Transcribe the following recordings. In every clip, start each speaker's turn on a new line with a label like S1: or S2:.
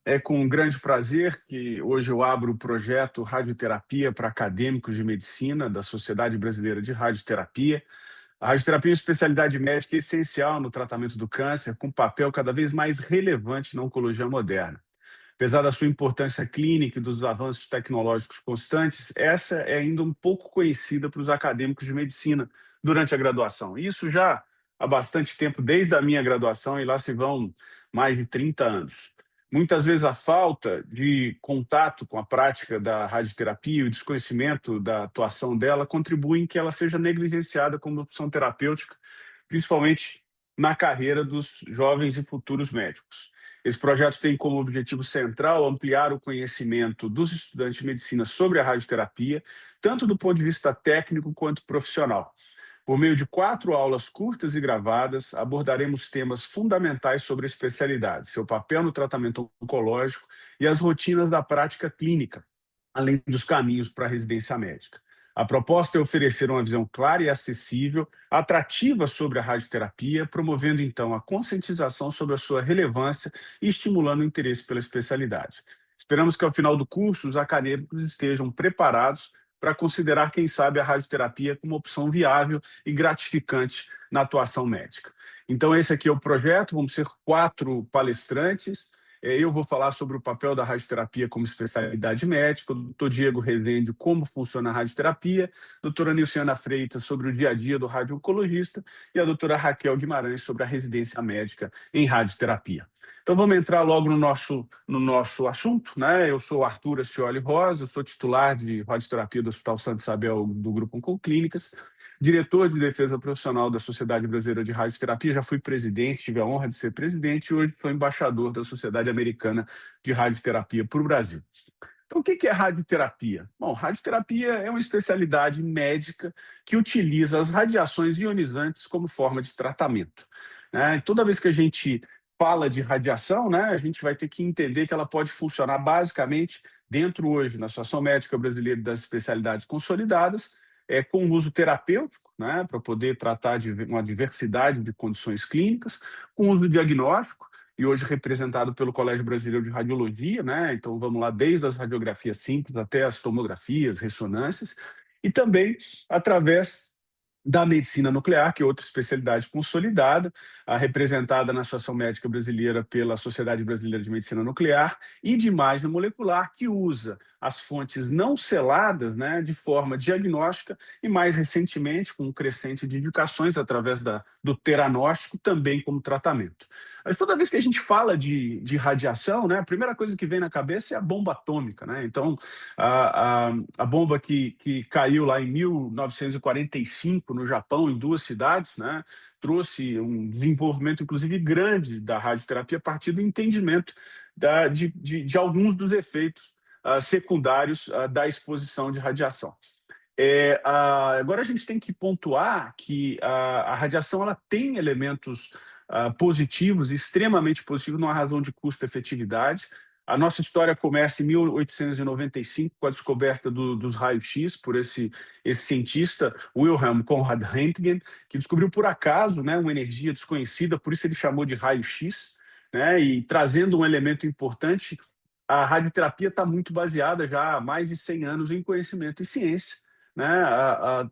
S1: É com grande prazer que hoje eu abro o projeto Radioterapia para Acadêmicos de Medicina da Sociedade Brasileira de Radioterapia. A radioterapia é uma especialidade médica essencial no tratamento do câncer, com papel cada vez mais relevante na oncologia moderna. Apesar da sua importância clínica e dos avanços tecnológicos constantes, essa é ainda um pouco conhecida para os acadêmicos de medicina durante a graduação. Isso já há bastante tempo, desde a minha graduação, e lá se vão mais de 30 anos. Muitas vezes a falta de contato com a prática da radioterapia e o desconhecimento da atuação dela contribuem que ela seja negligenciada como opção terapêutica, principalmente na carreira dos jovens e futuros médicos. Esse projeto tem como objetivo central ampliar o conhecimento dos estudantes de medicina sobre a radioterapia, tanto do ponto de vista técnico quanto profissional. Por meio de 4 aulas curtas e gravadas, abordaremos temas fundamentais sobre a especialidade, seu papel no tratamento oncológico e as rotinas da prática clínica, além dos caminhos para a residência médica. A proposta é oferecer uma visão clara e acessível, atrativa sobre a radioterapia, promovendo então a conscientização sobre a sua relevância e estimulando o interesse pela especialidade. Esperamos que ao final do curso os acadêmicos estejam preparados para considerar, quem sabe, a radioterapia como opção viável e gratificante na atuação médica. Então, esse aqui é o projeto, vamos ser 4 palestrantes. Eu vou falar sobre o papel da radioterapia como especialidade médica, o doutor Diego Rezende, como funciona a radioterapia, a doutora Nilciana Freitas, sobre o dia a dia do radio-oncologista, e a doutora Raquel Guimarães, sobre a residência médica em radioterapia. Então, vamos entrar logo no nosso assunto, né? Eu sou Arthur Ascioli Rosa, eu sou titular de radioterapia do Hospital Santa Isabel do Grupo Oncoclínicas, diretor de defesa profissional da Sociedade Brasileira de Radioterapia, já fui presidente, tive a honra de ser presidente e hoje sou embaixador da Sociedade Americana de Radioterapia para o Brasil. Então, o que é radioterapia? Bom, radioterapia é uma especialidade médica que utiliza as radiações ionizantes como forma de tratamento, né? Toda vez que a gente fala de radiação, né, a gente vai ter que entender que ela pode funcionar basicamente dentro hoje, na Associação Médica Brasileira das Especialidades Consolidadas, com uso terapêutico, né, para poder tratar de uma diversidade de condições clínicas, com uso diagnóstico, e hoje representado pelo Colégio Brasileiro de Radiologia, né? Então vamos lá desde as radiografias simples até as tomografias, ressonâncias, e também através da medicina nuclear, que é outra especialidade consolidada, representada na Associação Médica Brasileira pela Sociedade Brasileira de Medicina Nuclear, e de imagem molecular, que usa as fontes não seladas, né, de forma diagnóstica e, mais recentemente, com um crescente de indicações através do teranóstico, também como tratamento. Mas toda vez que a gente fala de radiação, né, a primeira coisa que vem na cabeça é a bomba atômica, né? Então, a bomba que caiu lá em 1945 no Japão, em 2 cidades, né, trouxe um desenvolvimento, inclusive, grande da radioterapia a partir do entendimento de alguns dos efeitos secundários da exposição de radiação. Agora a gente tem que pontuar que a radiação ela tem elementos positivos, extremamente positivos, numa razão de custo-efetividade. A nossa história começa em 1895, com a descoberta dos raios-x por esse cientista, Wilhelm Conrad Röntgen, que descobriu por acaso, né, uma energia desconhecida, por isso ele chamou de raio-x, né, e trazendo um elemento importante. A radioterapia está muito baseada já há mais de 100 anos em conhecimento e ciência, né?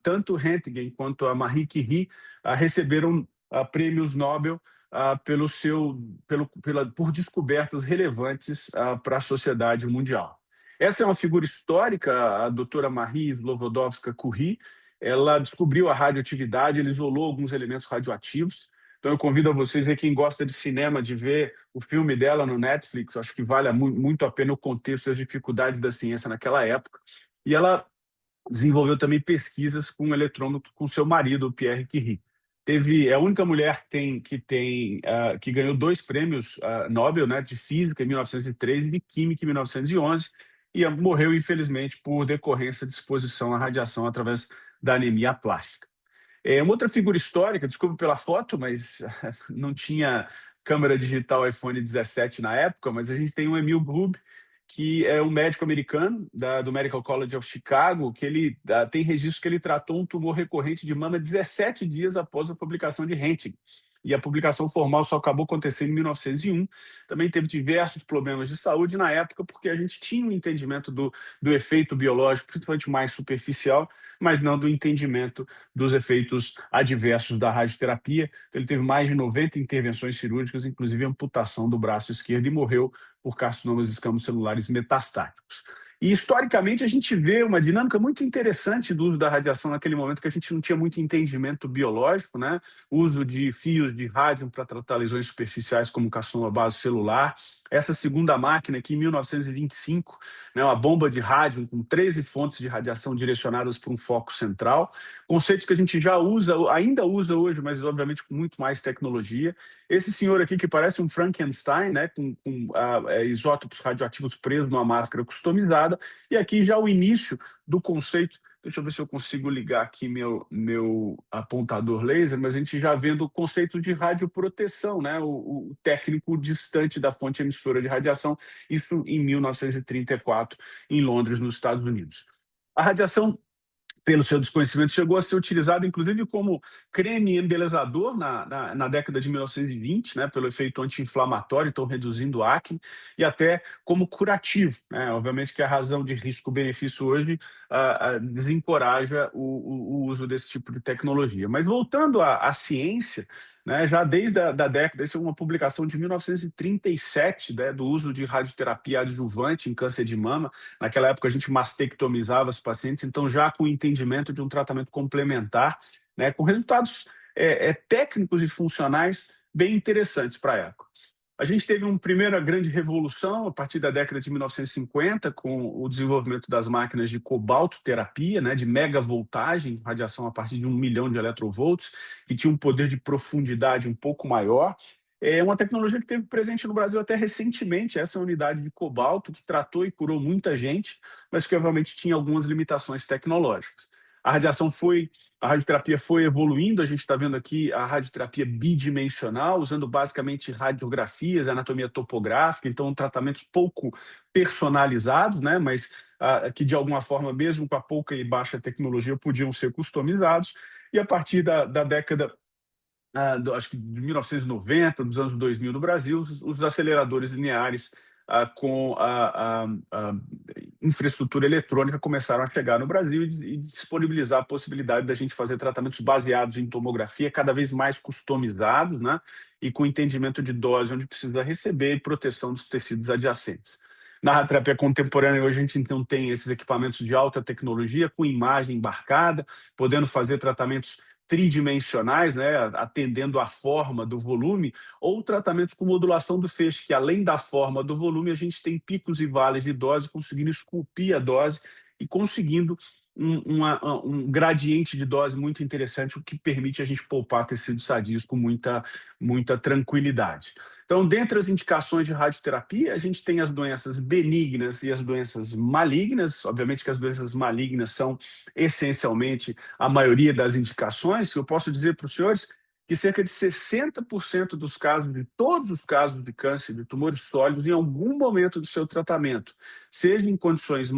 S1: Tanto Röntgen quanto a Marie Curie receberam prêmios Nobel por descobertas relevantes para a sociedade mundial. Essa é uma figura histórica, a doutora Marie Sklodowska-Curie. Ela descobriu a radioatividade, ela isolou alguns elementos radioativos. Então eu convido a vocês, quem gosta de cinema, de ver o filme dela no Netflix. Acho que vale muito a pena o contexto das dificuldades da ciência naquela época. E ela desenvolveu também pesquisas com eletrônico com seu marido, o Pierre Curie. É a única mulher que ganhou 2 prêmios Nobel, né, de física em 1903 e de química em 1911, e morreu, infelizmente, por decorrência de exposição à radiação através da anemia plástica. Uma outra figura histórica, desculpe pela foto, mas não tinha câmera digital iPhone 17 na época, mas a gente tem o Emil Grube, que é um médico americano do Medical College of Chicago, que ele tem registro que ele tratou um tumor recorrente de mama 17 dias após a publicação de Röntgen. e a publicação formal só acabou acontecendo em 1901. Também teve diversos problemas de saúde na época, porque a gente tinha um entendimento do efeito biológico, principalmente mais superficial, mas não do entendimento dos efeitos adversos da radioterapia. Então, ele teve mais de 90 intervenções cirúrgicas, inclusive amputação do braço esquerdo, e morreu por carcinomas escamos celulares metastáticos. E, historicamente, a gente vê uma dinâmica muito interessante do uso da radiação naquele momento que a gente não tinha muito entendimento biológico, né? Uso de fios de rádio para tratar lesões superficiais como carcinoma basocelular. Essa segunda máquina aqui, em 1925, né, uma bomba de rádio com 13 fontes de radiação direcionadas para um foco central. Conceitos que a gente já usa, ainda usa hoje, mas obviamente com muito mais tecnologia. Esse senhor aqui que parece um Frankenstein, né, com isótopos radioativos presos numa máscara customizada, e aqui já o início do conceito. Deixa eu ver se eu consigo ligar aqui meu apontador laser, mas a gente já vendo o conceito de radioproteção, né? O técnico distante da fonte emissora de radiação, isso em 1934, em Londres, nos Estados Unidos. A radiação, pelo seu desconhecimento, chegou a ser utilizado, inclusive, como creme embelezador na década de 1920, né, pelo efeito anti-inflamatório, então reduzindo o acne, e até como curativo, né? Obviamente que a razão de risco-benefício hoje desencoraja o uso desse tipo de tecnologia. Mas voltando à ciência, né, já desde a década, isso é uma publicação de 1937, né, do uso de radioterapia adjuvante em câncer de mama. Naquela época a gente mastectomizava os pacientes, então já com o entendimento de um tratamento complementar, né, com resultados técnicos e funcionais bem interessantes para a época. A gente teve uma primeira grande revolução a partir da década de 1950, com o desenvolvimento das máquinas de cobaltoterapia, né, de megavoltagem, radiação a partir de 1 milhão de eletrovolts, que tinha um poder de profundidade um pouco maior. É uma tecnologia que esteve presente no Brasil até recentemente, essa unidade de cobalto, que tratou e curou muita gente, mas que obviamente tinha algumas limitações tecnológicas. A radioterapia foi evoluindo, a gente está vendo aqui a radioterapia bidimensional, usando basicamente radiografias, anatomia topográfica, então tratamentos pouco personalizados, né, mas que de alguma forma, mesmo com a pouca e baixa tecnologia, podiam ser customizados. E a partir da década acho que de 1990, dos anos 2000 no Brasil, os aceleradores lineares com a infraestrutura eletrônica começaram a chegar no Brasil e disponibilizar a possibilidade da gente fazer tratamentos baseados em tomografia, cada vez mais customizados, né, e com entendimento de dose onde precisa receber e proteção dos tecidos adjacentes. Na radioterapia contemporânea, hoje a gente então tem esses equipamentos de alta tecnologia, com imagem embarcada, podendo fazer tratamentos tridimensionais, né, atendendo à forma do volume, ou tratamentos com modulação do feixe, que além da forma do volume, a gente tem picos e vales de dose, conseguindo esculpir a dose e conseguindo um gradiente de dose muito interessante, o que permite a gente poupar tecidos sadios com muita tranquilidade. Então, dentre as indicações de radioterapia, a gente tem as doenças benignas e as doenças malignas. Obviamente que as doenças malignas são essencialmente a maioria das indicações. Eu posso dizer para os senhores que cerca de 60% dos casos, de todos os casos de câncer de tumores sólidos, em algum momento do seu tratamento, seja em condições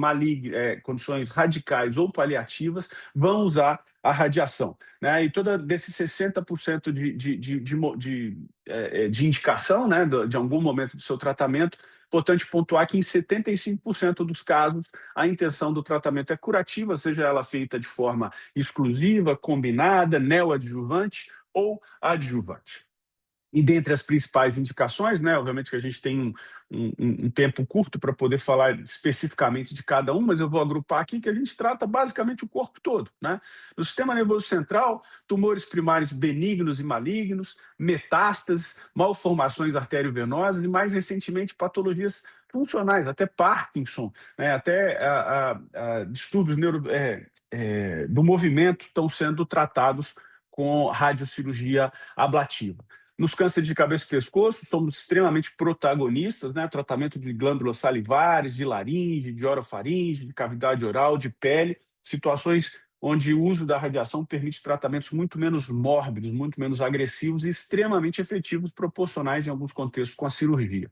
S1: condições radicais ou paliativas, vão usar a radiação, né? E toda desses 60% de indicação, né, de algum momento do seu tratamento, importante pontuar que em 75% dos casos a intenção do tratamento é curativa, seja ela feita de forma exclusiva, combinada, neoadjuvante ou adjuvante. E dentre as principais indicações, né, obviamente que a gente tem um tempo curto para poder falar especificamente de cada um, mas eu vou agrupar aqui que a gente trata basicamente o corpo todo, né? No sistema nervoso central, tumores primários benignos e malignos, metástases, malformações arteriovenosas e, mais recentemente, patologias funcionais, até Parkinson, né, até distúrbios do movimento estão sendo tratados com radiocirurgia ablativa. Nos cânceres de cabeça e pescoço, somos extremamente protagonistas, né? Tratamento de glândulas salivares, de laringe, de orofaringe, de cavidade oral, de pele, situações onde o uso da radiação permite tratamentos muito menos mórbidos, muito menos agressivos e extremamente efetivos, proporcionais em alguns contextos com a cirurgia.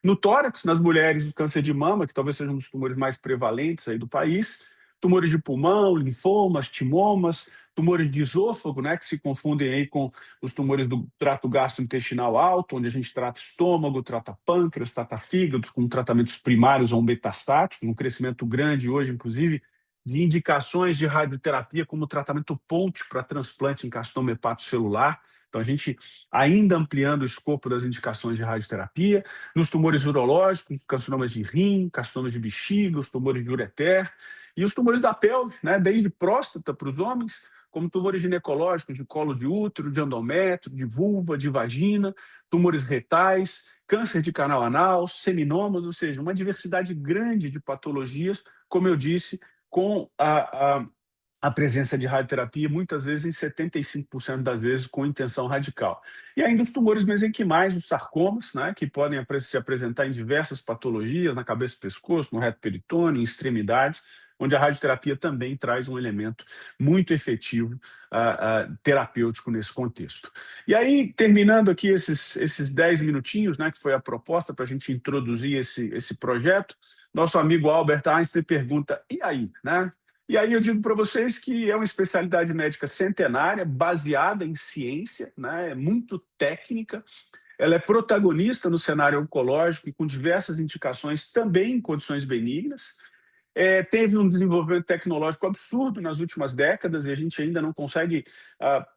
S1: No tórax, nas mulheres, o câncer de mama, que talvez seja um dos tumores mais prevalentes aí do país, tumores de pulmão, linfomas, timomas, tumores de esôfago, né, que se confundem aí com os tumores do trato gastrointestinal alto, onde a gente trata estômago, trata pâncreas, trata fígado, com tratamentos primários ou metastáticos, um crescimento grande hoje, inclusive, de indicações de radioterapia como tratamento ponte para transplante em carcinoma hepatocelular. Então, a gente ainda ampliando o escopo das indicações de radioterapia, nos tumores urológicos, carcinomas de rim, carcinomas de bexiga, os tumores de ureter, e os tumores da pelve, né, desde próstata para os homens, como tumores ginecológicos de colo de útero, de endométrio, de vulva, de vagina, tumores retais, câncer de canal anal, seminomas, ou seja, uma diversidade grande de patologias, como eu disse, com a presença de radioterapia, muitas vezes em 75% das vezes com intenção radical. E ainda os tumores mesenquimais, os sarcomas, né, que podem se apresentar em diversas patologias, na cabeça e pescoço, no reto peritônio, em extremidades, onde a radioterapia também traz um elemento muito efetivo terapêutico nesse contexto. E aí, terminando aqui esses 10 minutinhos, né, que foi a proposta para a gente introduzir esse projeto, nosso amigo Albert Einstein pergunta, e aí, né? E aí eu digo para vocês que é uma especialidade médica centenária, baseada em ciência, né? É muito técnica, ela é protagonista no cenário oncológico e com diversas indicações também em condições benignas. Teve um desenvolvimento tecnológico absurdo nas últimas décadas e a gente ainda não consegue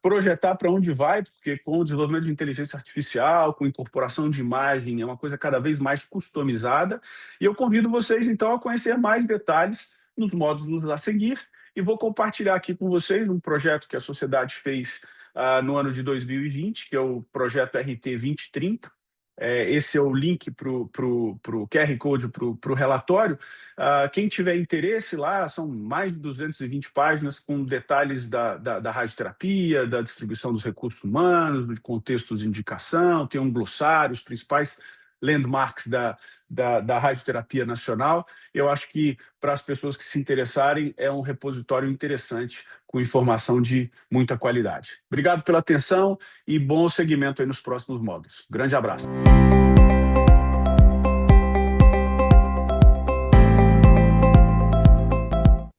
S1: projetar para onde vai, porque com o desenvolvimento de inteligência artificial, com incorporação de imagem, é uma coisa cada vez mais customizada. E eu convido vocês, então, a conhecer mais detalhes nos módulos a seguir e vou compartilhar aqui com vocês um projeto que a sociedade fez no ano de 2020, que é o projeto RT 2030. Esse é o link para o QR Code para o relatório. Quem tiver interesse lá, são mais de 220 páginas com detalhes da radioterapia, da distribuição dos recursos humanos, dos contextos de indicação, tem um glossário, os principais landmarks da radioterapia nacional. Eu acho que, para as pessoas que se interessarem, é um repositório interessante, com informação de muita qualidade. Obrigado pela atenção e bom segmento aí nos próximos módulos. Grande abraço.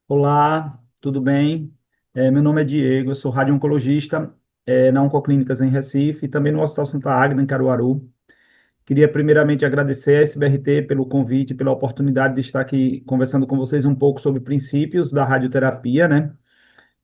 S2: Olá, tudo bem? Meu nome é Diego, eu sou radio-oncologista na Oncoclínicas em Recife e também no Hospital Santa Agnes, em Caruaru. Queria primeiramente agradecer a SBRT pelo convite, pela oportunidade de estar aqui conversando com vocês um pouco sobre princípios da radioterapia, né?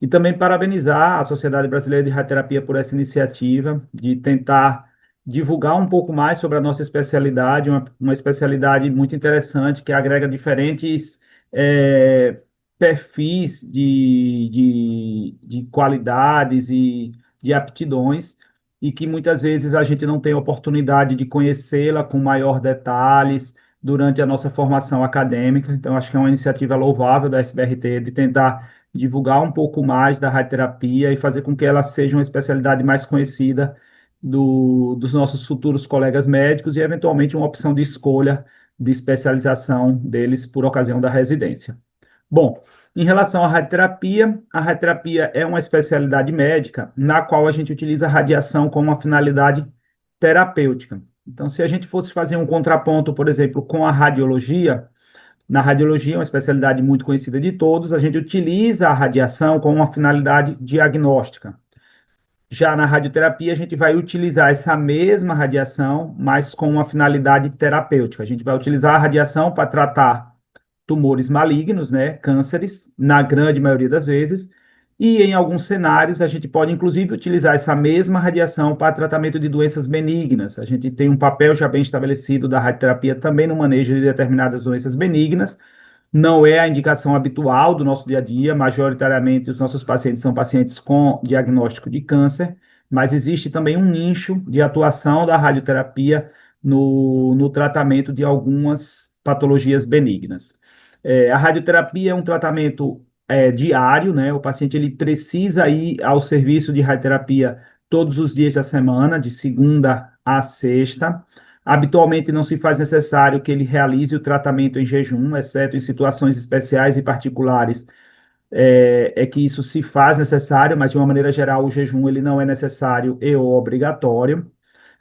S2: E também parabenizar a Sociedade Brasileira de Radioterapia por essa iniciativa de tentar divulgar um pouco mais sobre a nossa especialidade, uma especialidade muito interessante que agrega diferentes eh, perfis de qualidades e de aptidões e que muitas vezes a gente não tem oportunidade de conhecê-la com maior detalhes durante a nossa formação acadêmica. Então, acho que é uma iniciativa louvável da SBRT de tentar divulgar um pouco mais da radioterapia e fazer com que ela seja uma especialidade mais conhecida dos nossos futuros colegas médicos e, eventualmente, uma opção de escolha de especialização deles por ocasião da residência. Bom, em relação à radioterapia, a radioterapia é uma especialidade médica na qual a gente utiliza a radiação como uma finalidade terapêutica. Então, se a gente fosse fazer um contraponto, por exemplo, com a radiologia, na radiologia, uma especialidade muito conhecida de todos, a gente utiliza a radiação com uma finalidade diagnóstica. Já na radioterapia, a gente vai utilizar essa mesma radiação, mas com uma finalidade terapêutica. A gente vai utilizar a radiação para tratar tumores malignos, né, cânceres, na grande maioria das vezes, e em alguns cenários a gente pode inclusive utilizar essa mesma radiação para tratamento de doenças benignas. A gente tem um papel já bem estabelecido da radioterapia também no manejo de determinadas doenças benignas. Não é a indicação habitual do nosso dia a dia, majoritariamente os nossos pacientes são pacientes com diagnóstico de câncer, mas existe também um nicho de atuação da radioterapia no tratamento de algumas patologias benignas. A radioterapia é um tratamento diário, né? O paciente ele precisa ir ao serviço de radioterapia todos os dias da semana, de segunda a sexta. Habitualmente não se faz necessário que ele realize o tratamento em jejum, exceto em situações especiais e particulares, é que isso se faz necessário, mas de uma maneira geral o jejum ele não é necessário e ou obrigatório.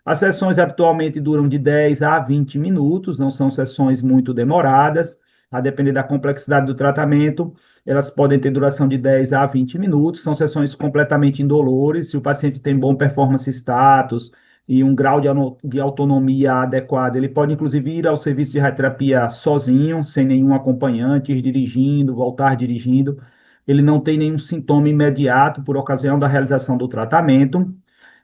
S2: As sessões habitualmente duram de 10 a 20 minutos, não são sessões muito demoradas. a depender da complexidade do tratamento, elas podem ter duração de 10 a 20 minutos, são sessões completamente indolores, se o paciente tem bom performance status e um grau de autonomia adequado, ele pode inclusive ir ao serviço de radioterapia sozinho, sem nenhum acompanhante, ir dirigindo, voltar dirigindo, ele não tem nenhum sintoma imediato por ocasião da realização do tratamento.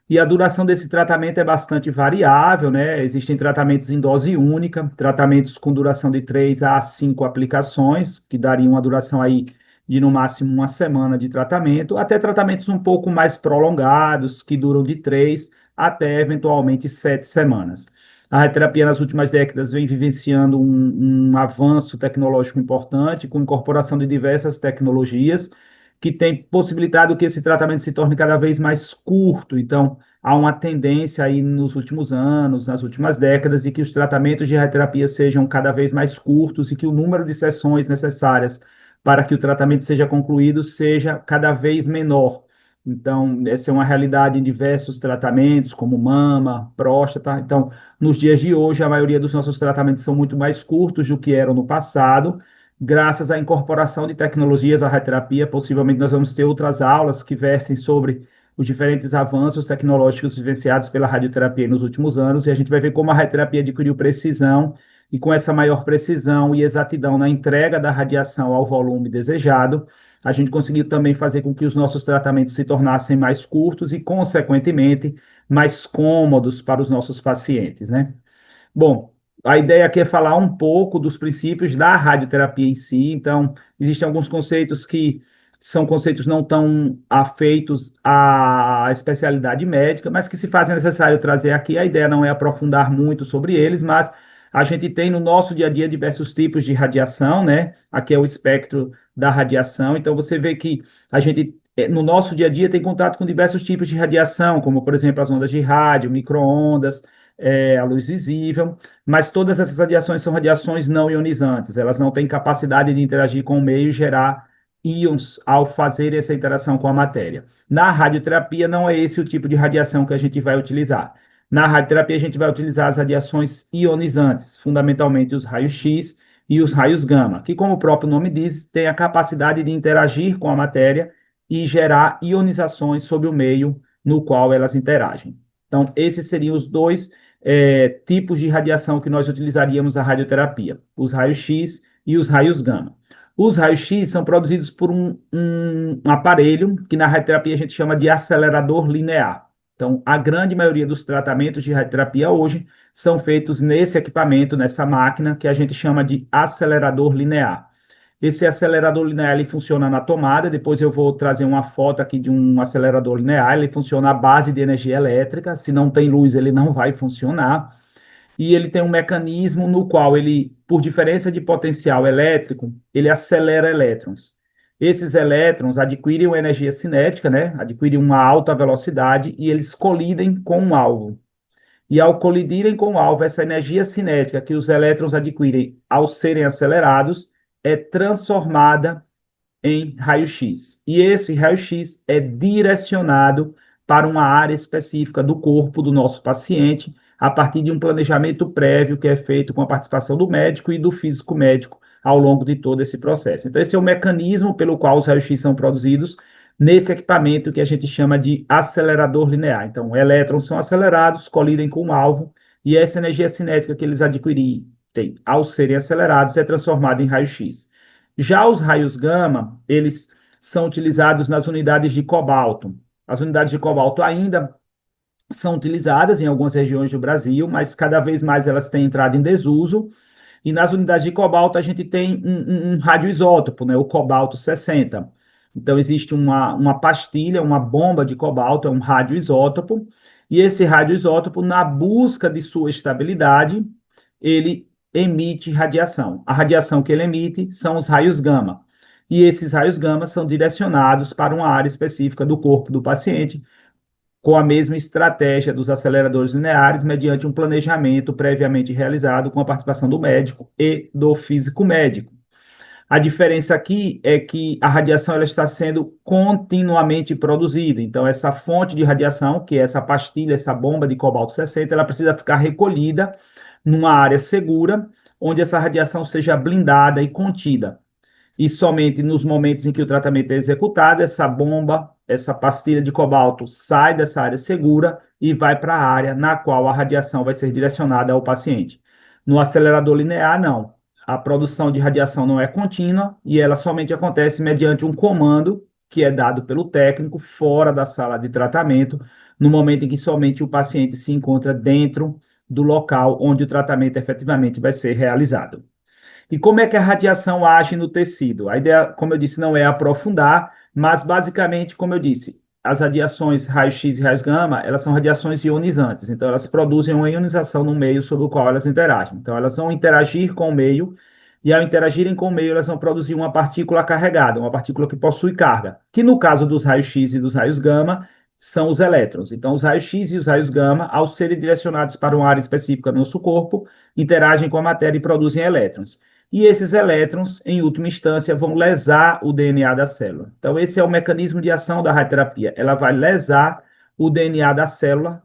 S2: E a duração desse tratamento é bastante variável, né? Existem tratamentos em dose única, tratamentos com duração de 3 a 5 aplicações, que dariam uma duração aí de no máximo uma semana de tratamento, até tratamentos um pouco mais prolongados, que duram de 3 até eventualmente 7 semanas. A radioterapia nas últimas décadas vem vivenciando um avanço tecnológico importante, com incorporação de diversas tecnologias, que tem possibilitado que esse tratamento se torne cada vez mais curto. Então, há uma tendência aí nos últimos anos, nas últimas décadas, de que os tratamentos de radioterapia sejam cada vez mais curtos e que o número de sessões necessárias para que o tratamento seja concluído seja cada vez menor. Então, essa é uma realidade em diversos tratamentos, como mama, próstata. Então, nos dias de hoje, a maioria dos nossos tratamentos são muito mais curtos do que eram no passado, graças à incorporação de tecnologias à radioterapia. Possivelmente nós vamos ter outras aulas que versem sobre os diferentes avanços tecnológicos vivenciados pela radioterapia nos últimos anos, e a gente vai ver como a radioterapia adquiriu precisão, e com essa maior precisão e exatidão na entrega da radiação ao volume desejado, a gente conseguiu também fazer com que os nossos tratamentos se tornassem mais curtos e, consequentemente, mais cômodos para os nossos pacientes, né? Bom, a ideia aqui é falar um pouco dos princípios da radioterapia em si. Então, existem alguns conceitos que são conceitos não tão afeitos à especialidade médica, mas que se fazem necessário trazer aqui. A ideia não é aprofundar muito sobre eles, mas a gente tem no nosso dia a dia diversos tipos de radiação, né? Aqui é o espectro da radiação. Então, você vê que a gente, no nosso dia a dia, tem contato com diversos tipos de radiação, como, por exemplo, as ondas de rádio, micro-ondas, a luz visível, mas todas essas radiações são radiações não ionizantes, elas não têm capacidade de interagir com o meio e gerar íons ao fazer essa interação com a matéria. Na radioterapia, não é esse o tipo de radiação que a gente vai utilizar. Na radioterapia, a gente vai utilizar as radiações ionizantes, fundamentalmente os raios-X e os raios gama, que, como o próprio nome diz, têm a capacidade de interagir com a matéria e gerar ionizações sobre o meio no qual elas interagem. Então, esses seriam os dois tipos de radiação que nós utilizaríamos na radioterapia, os raios-X e os raios gama. Os raios-X são produzidos por um aparelho que na radioterapia a gente chama de acelerador linear. Então, a grande maioria dos tratamentos de radioterapia hoje são feitos nesse equipamento, nessa máquina, que a gente chama de acelerador linear. Esse acelerador linear ele funciona na tomada, depois eu vou trazer uma foto aqui de um acelerador linear, ele funciona à base de energia elétrica, se não tem luz ele não vai funcionar, e ele tem um mecanismo no qual ele, por diferença de potencial elétrico, ele acelera elétrons. Esses elétrons adquirem uma energia cinética, né? Adquirem uma alta velocidade e eles colidem com um alvo. E ao colidirem com o alvo, essa energia cinética que os elétrons adquirem ao serem acelerados é transformada em raio-X. E esse raio-X é direcionado para uma área específica do corpo do nosso paciente, a partir de um planejamento prévio que é feito com a participação do médico e do físico médico ao longo de todo esse processo. Então, esse é o mecanismo pelo qual os raios-X são produzidos nesse equipamento que a gente chama de acelerador linear. Então, elétrons são acelerados, colidem com o alvo, e essa energia cinética que eles adquirem ao serem acelerados é transformada em raio-X. Já os raios gama, eles são utilizados nas unidades de cobalto. As unidades de cobalto ainda são utilizadas em algumas regiões do Brasil, mas cada vez mais elas têm entrado em desuso. E nas unidades de cobalto a gente tem um radioisótopo, né, o cobalto 60. Então existe uma pastilha, uma bomba de cobalto, é um radioisótopo, e esse radioisótopo, na busca de sua estabilidade, ele emite radiação. A radiação que ele emite são os raios gama. E esses raios gama são direcionados para uma área específica do corpo do paciente, com a mesma estratégia dos aceleradores lineares, mediante um planejamento previamente realizado com a participação do médico e do físico médico. A diferença aqui é que a radiação ela está sendo continuamente produzida. Então, essa fonte de radiação, que é essa pastilha, essa bomba de cobalto 60, ela precisa ficar recolhida numa área segura onde essa radiação seja blindada e contida. E somente nos momentos em que o tratamento é executado, essa bomba, essa pastilha de cobalto sai dessa área segura e vai para a área na qual a radiação vai ser direcionada ao paciente. No acelerador linear, não. A produção de radiação não é contínua e ela somente acontece mediante um comando que é dado pelo técnico fora da sala de tratamento, no momento em que somente o paciente se encontra dentro do local onde o tratamento efetivamente vai ser realizado. E como é que a radiação age no tecido? A ideia, como eu disse, não é aprofundar, mas basicamente, como eu disse, as radiações raio-x e raios gama, elas são radiações ionizantes, então elas produzem uma ionização no meio sobre o qual elas interagem. Então elas vão interagir com o meio e ao interagirem com o meio, elas vão produzir uma partícula carregada, uma partícula que possui carga, que no caso dos raios-x e dos raios gama, são os elétrons. Então os raios-x e os raios gama, ao serem direcionados para uma área específica do nosso corpo, interagem com a matéria e produzem elétrons. E esses elétrons, em última instância, vão lesar o DNA da célula. Então, esse é o mecanismo de ação da radioterapia. Ela vai lesar o DNA da célula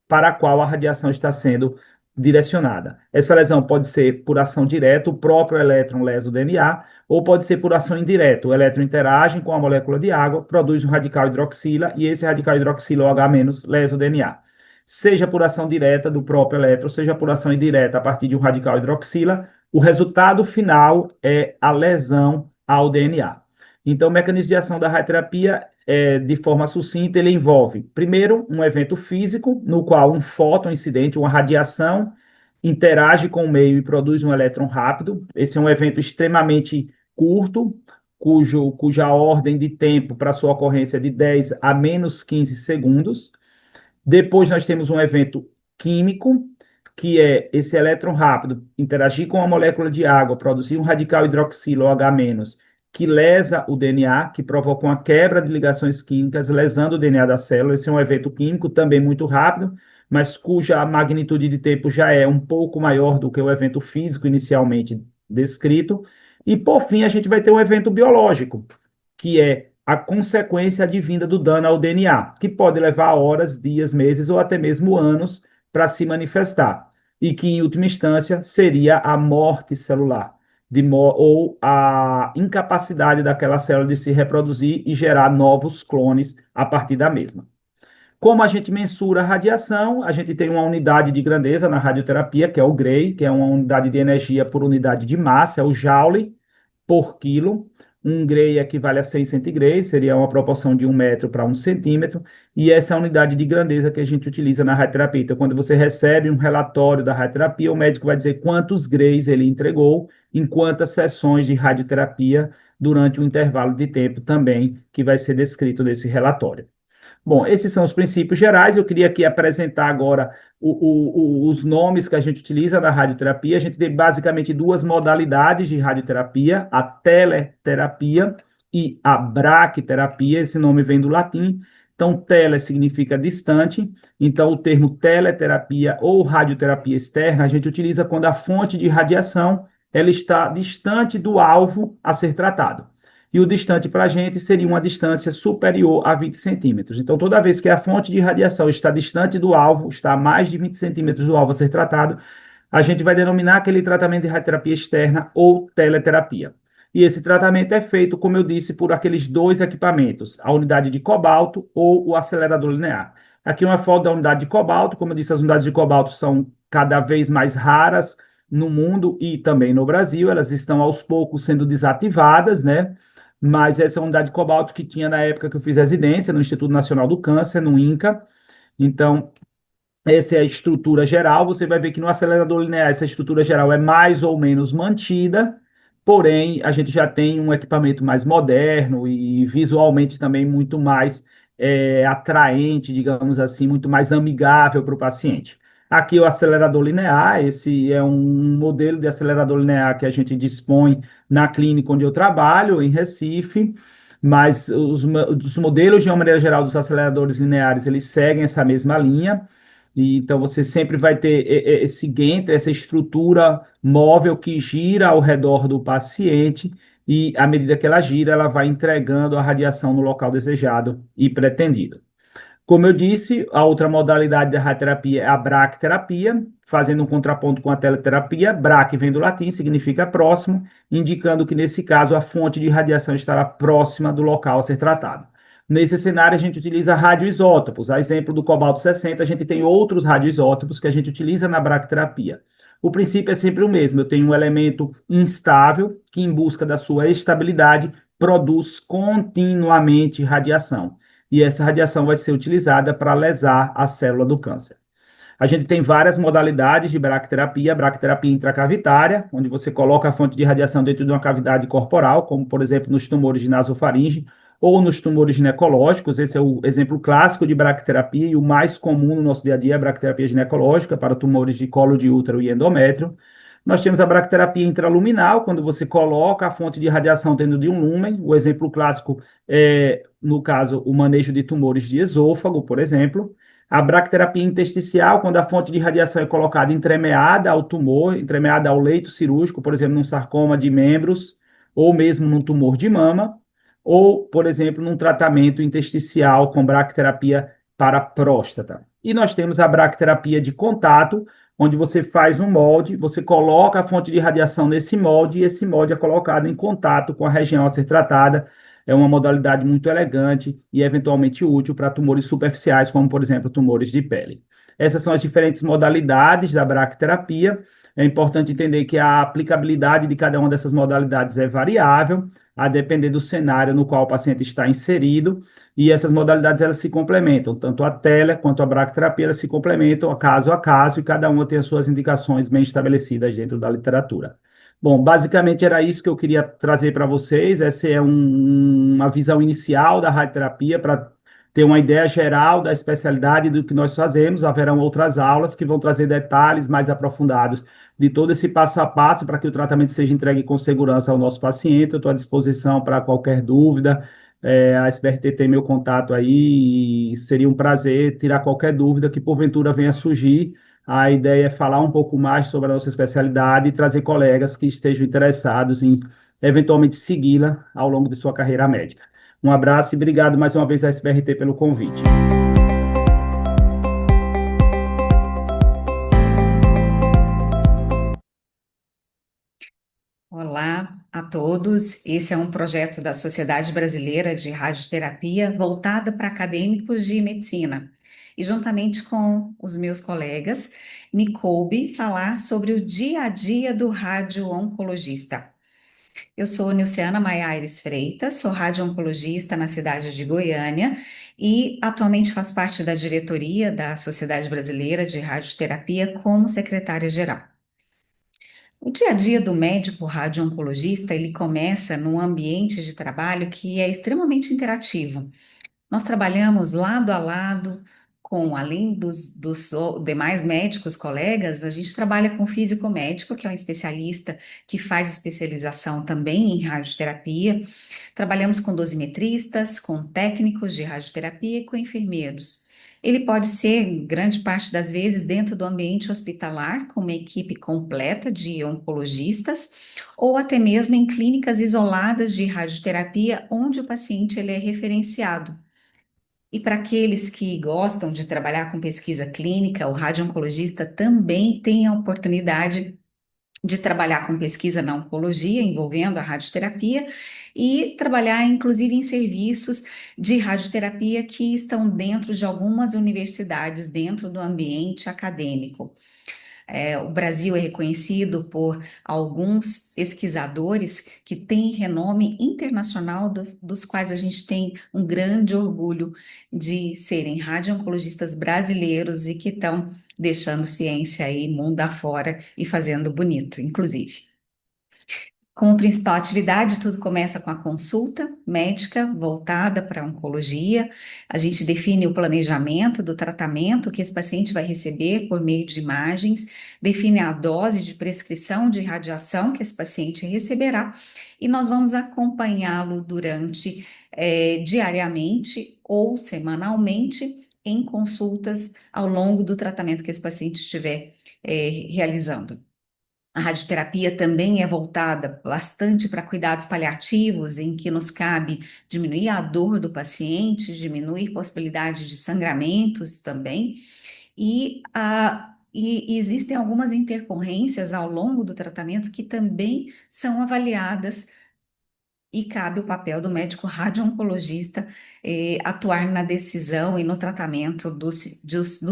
S2: para a qual a radiação está sendo direcionada. Essa lesão pode ser por ação direta, o próprio elétron lesa o DNA, ou pode ser por ação indireta. O elétron interage com a molécula de água, produz um radical hidroxila, e esse radical hidroxila, OH-, lesa o DNA. Seja por ação direta do próprio elétron, seja por ação indireta a partir de um radical hidroxila, o resultado final é a lesão ao DNA. Então, o mecanismo de ação da radioterapia, de forma sucinta, ele envolve, primeiro, um evento físico, no qual um fóton incidente, uma radiação, interage com o meio e produz um elétron rápido. Esse é um evento extremamente curto, cuja ordem de tempo para sua ocorrência é de 10 a menos 15 segundos. Depois nós temos um evento químico, que é esse elétron rápido interagir com a molécula de água, produzir um radical hidroxilo OH-, que lesa o DNA, que provoca uma quebra de ligações químicas, lesando o DNA da célula. Esse é um evento químico também muito rápido, mas cuja magnitude de tempo já é um pouco maior do que o evento físico inicialmente descrito. E, por fim, a gente vai ter um evento biológico, que é a consequência advinda do dano ao DNA, que pode levar horas, dias, meses ou até mesmo anos para se manifestar, e que, em última instância, seria a morte celular, ou a incapacidade daquela célula de se reproduzir e gerar novos clones a partir da mesma. Como a gente mensura a radiação, a gente tem uma unidade de grandeza na radioterapia, que é o Gray, que é uma unidade de energia por unidade de massa, é o Joule por quilo. Um Gray equivale a 100 centigrays, seria uma proporção de 1 metro para 1 centímetro, e essa é a unidade de grandeza que a gente utiliza na radioterapia. Então, quando você recebe um relatório da radioterapia, o médico vai dizer quantos Grays ele entregou, em quantas sessões de radioterapia, durante um intervalo de tempo também, que vai ser descrito nesse relatório. Bom, esses são os princípios gerais. Eu queria aqui apresentar agora os nomes que a gente utiliza na radioterapia. A gente tem basicamente duas modalidades de radioterapia, a teleterapia e a braquiterapia. Esse nome vem do latim. Então, tele significa distante. Então, o termo teleterapia ou radioterapia externa a gente utiliza quando a fonte de radiação ela está distante do alvo a ser tratado. E o distante para a gente seria uma distância superior a 20 centímetros. Então, toda vez que a fonte de radiação está distante do alvo, está a mais de 20 centímetros do alvo a ser tratado, a gente vai denominar aquele tratamento de radioterapia externa ou teleterapia. E esse tratamento é feito, como eu disse, por aqueles dois equipamentos, a unidade de cobalto ou o acelerador linear. Aqui uma foto da unidade de cobalto. Como eu disse, as unidades de cobalto são cada vez mais raras no mundo e também no Brasil. Elas estão aos poucos sendo desativadas, né? Mas essa é a unidade de cobalto que tinha na época que eu fiz residência no Instituto Nacional do Câncer, no INCA. Então, essa é a estrutura geral. Você vai ver que no acelerador linear essa estrutura geral é mais ou menos mantida, porém, a gente já tem um equipamento mais moderno e visualmente também muito mais atraente, digamos assim, muito mais amigável para o paciente. Aqui o acelerador linear, esse é um modelo de acelerador linear que a gente dispõe na clínica onde eu trabalho, em Recife, mas os modelos, de uma maneira geral, dos aceleradores lineares, eles seguem essa mesma linha, e então você sempre vai ter esse gantry, essa estrutura móvel que gira ao redor do paciente, e à medida que ela gira, ela vai entregando a radiação no local desejado e pretendido. Como eu disse, a outra modalidade da radioterapia é a braquiterapia, fazendo um contraponto com a teleterapia. Braque vem do latim, significa próximo, indicando que, nesse caso, a fonte de radiação estará próxima do local a ser tratado. Nesse cenário, a gente utiliza radioisótopos. A exemplo do cobalto-60, a gente tem outros radioisótopos que a gente utiliza na braquiterapia. O princípio é sempre o mesmo. Eu tenho um elemento instável que, em busca da sua estabilidade, produz continuamente radiação. E essa radiação vai ser utilizada para lesar a célula do câncer. A gente tem várias modalidades de braquiterapia intracavitária, onde você coloca a fonte de radiação dentro de uma cavidade corporal, como, por exemplo, nos tumores de nasofaringe ou nos tumores ginecológicos. Esse é o exemplo clássico de braquiterapia e o mais comum no nosso dia a dia é a braquiterapia ginecológica para tumores de colo de útero e endométrio. Nós temos a braquiterapia intraluminal, quando você coloca a fonte de radiação dentro de um lúmen. O exemplo clássico é, no caso, o manejo de tumores de esôfago, por exemplo. A braquiterapia intersticial, quando a fonte de radiação é colocada entremeada ao tumor, entremeada ao leito cirúrgico, por exemplo, num sarcoma de membros, ou mesmo num tumor de mama, ou, por exemplo, num tratamento intersticial com braquiterapia para próstata. E nós temos a braquiterapia de contato, onde você faz um molde, você coloca a fonte de radiação nesse molde e esse molde é colocado em contato com a região a ser tratada. É uma modalidade muito elegante e eventualmente útil para tumores superficiais, como, por exemplo, tumores de pele. Essas são as diferentes modalidades da braquiterapia. É importante entender que a aplicabilidade de cada uma dessas modalidades é variável, a depender do cenário no qual o paciente está inserido, e essas modalidades elas se complementam, tanto a tele quanto a braquiterapia, elas se complementam a caso, e cada uma tem as suas indicações bem estabelecidas dentro da literatura. Bom, basicamente era isso que eu queria trazer para vocês. Essa é uma visão inicial da radioterapia para ter uma ideia geral da especialidade do que nós fazemos. Haverão outras aulas que vão trazer detalhes mais aprofundados de todo esse passo a passo para que o tratamento seja entregue com segurança ao nosso paciente. Eu estou à disposição para qualquer dúvida. A SBRT tem meu contato aí e seria um prazer tirar qualquer dúvida que porventura venha a surgir. A ideia é falar um pouco mais sobre a nossa especialidade e trazer colegas que estejam interessados em eventualmente segui-la ao longo de sua carreira médica. Um abraço e obrigado mais uma vez à SBRT pelo convite.
S3: Olá a todos. Esse é um projeto da Sociedade Brasileira de Radioterapia voltada para acadêmicos de medicina. E juntamente com os meus colegas, me coube falar sobre o dia a dia do radio-oncologista. Eu sou Nilciana Maiares Freitas, sou radio-oncologista na cidade de Goiânia e atualmente faço parte da diretoria da Sociedade Brasileira de Radioterapia como secretária-geral. O dia a dia do médico radio-oncologista, ele começa num ambiente de trabalho que é extremamente interativo. Nós trabalhamos lado a lado com, além dos demais médicos colegas, a gente trabalha com o físico médico, que é um especialista que faz especialização também em radioterapia. Trabalhamos com dosimetristas, com técnicos de radioterapia e com enfermeiros. Ele pode ser, grande parte das vezes, dentro do ambiente hospitalar, com uma equipe completa de oncologistas, ou até mesmo em clínicas isoladas de radioterapia, onde o paciente ele é referenciado. E para aqueles que gostam de trabalhar com pesquisa clínica, o radio-oncologista também tem a oportunidade de trabalhar com pesquisa na oncologia, envolvendo a radioterapia, e trabalhar, inclusive, em serviços de radioterapia que estão dentro de algumas universidades, dentro do ambiente acadêmico. O Brasil é reconhecido por alguns pesquisadores que têm renome internacional, dos quais a gente tem um grande orgulho de serem radio-oncologistas brasileiros e que estão deixando ciência aí mundo afora e fazendo bonito, inclusive. Como principal atividade, tudo começa com a consulta médica voltada para a oncologia. A gente define o planejamento do tratamento que esse paciente vai receber por meio de imagens, define a dose de prescrição de radiação que esse paciente receberá, e nós vamos acompanhá-lo durante diariamente ou semanalmente em consultas ao longo do tratamento que esse paciente estiver realizando. A radioterapia também é voltada bastante para cuidados paliativos, em que nos cabe diminuir a dor do paciente, diminuir possibilidade de sangramentos também, e existem algumas intercorrências ao longo do tratamento que também são avaliadas e cabe o papel do médico radio-oncologista atuar na decisão e no tratamento dos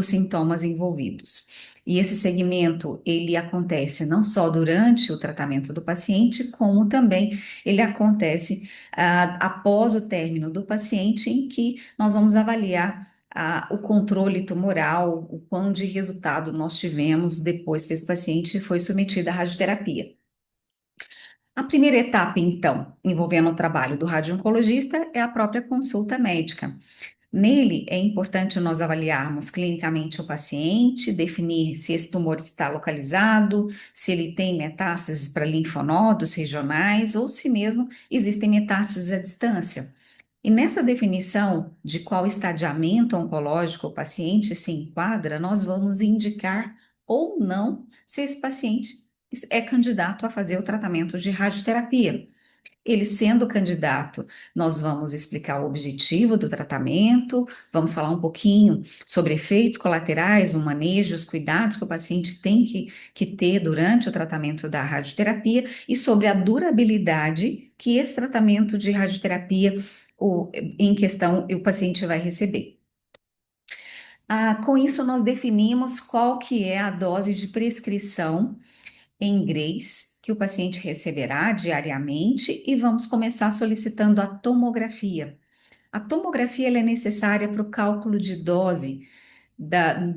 S3: sintomas envolvidos. E esse segmento, ele acontece não só durante o tratamento do paciente, como também ele acontece após o término do paciente, em que nós vamos avaliar o controle tumoral, o quão de resultado nós tivemos depois que esse paciente foi submetido à radioterapia. A primeira etapa, então, envolvendo o trabalho do radio-oncologista, é a própria consulta médica. Nele, é importante nós avaliarmos clinicamente o paciente, definir se esse tumor está localizado, se ele tem metástases para linfonodos regionais ou se mesmo existem metástases à distância. E nessa definição de qual estadiamento oncológico o paciente se enquadra, nós vamos indicar ou não se esse paciente é candidato a fazer o tratamento de radioterapia. Ele sendo candidato, nós vamos explicar o objetivo do tratamento, vamos falar um pouquinho sobre efeitos colaterais, o manejo, os cuidados que o paciente tem que ter durante o tratamento da radioterapia e sobre a durabilidade que esse tratamento de radioterapia em questão o paciente vai receber. Com isso, nós definimos qual que é a dose de prescrição em GRACE que o paciente receberá diariamente e vamos começar solicitando a tomografia. A tomografia ela é necessária para o cálculo de dose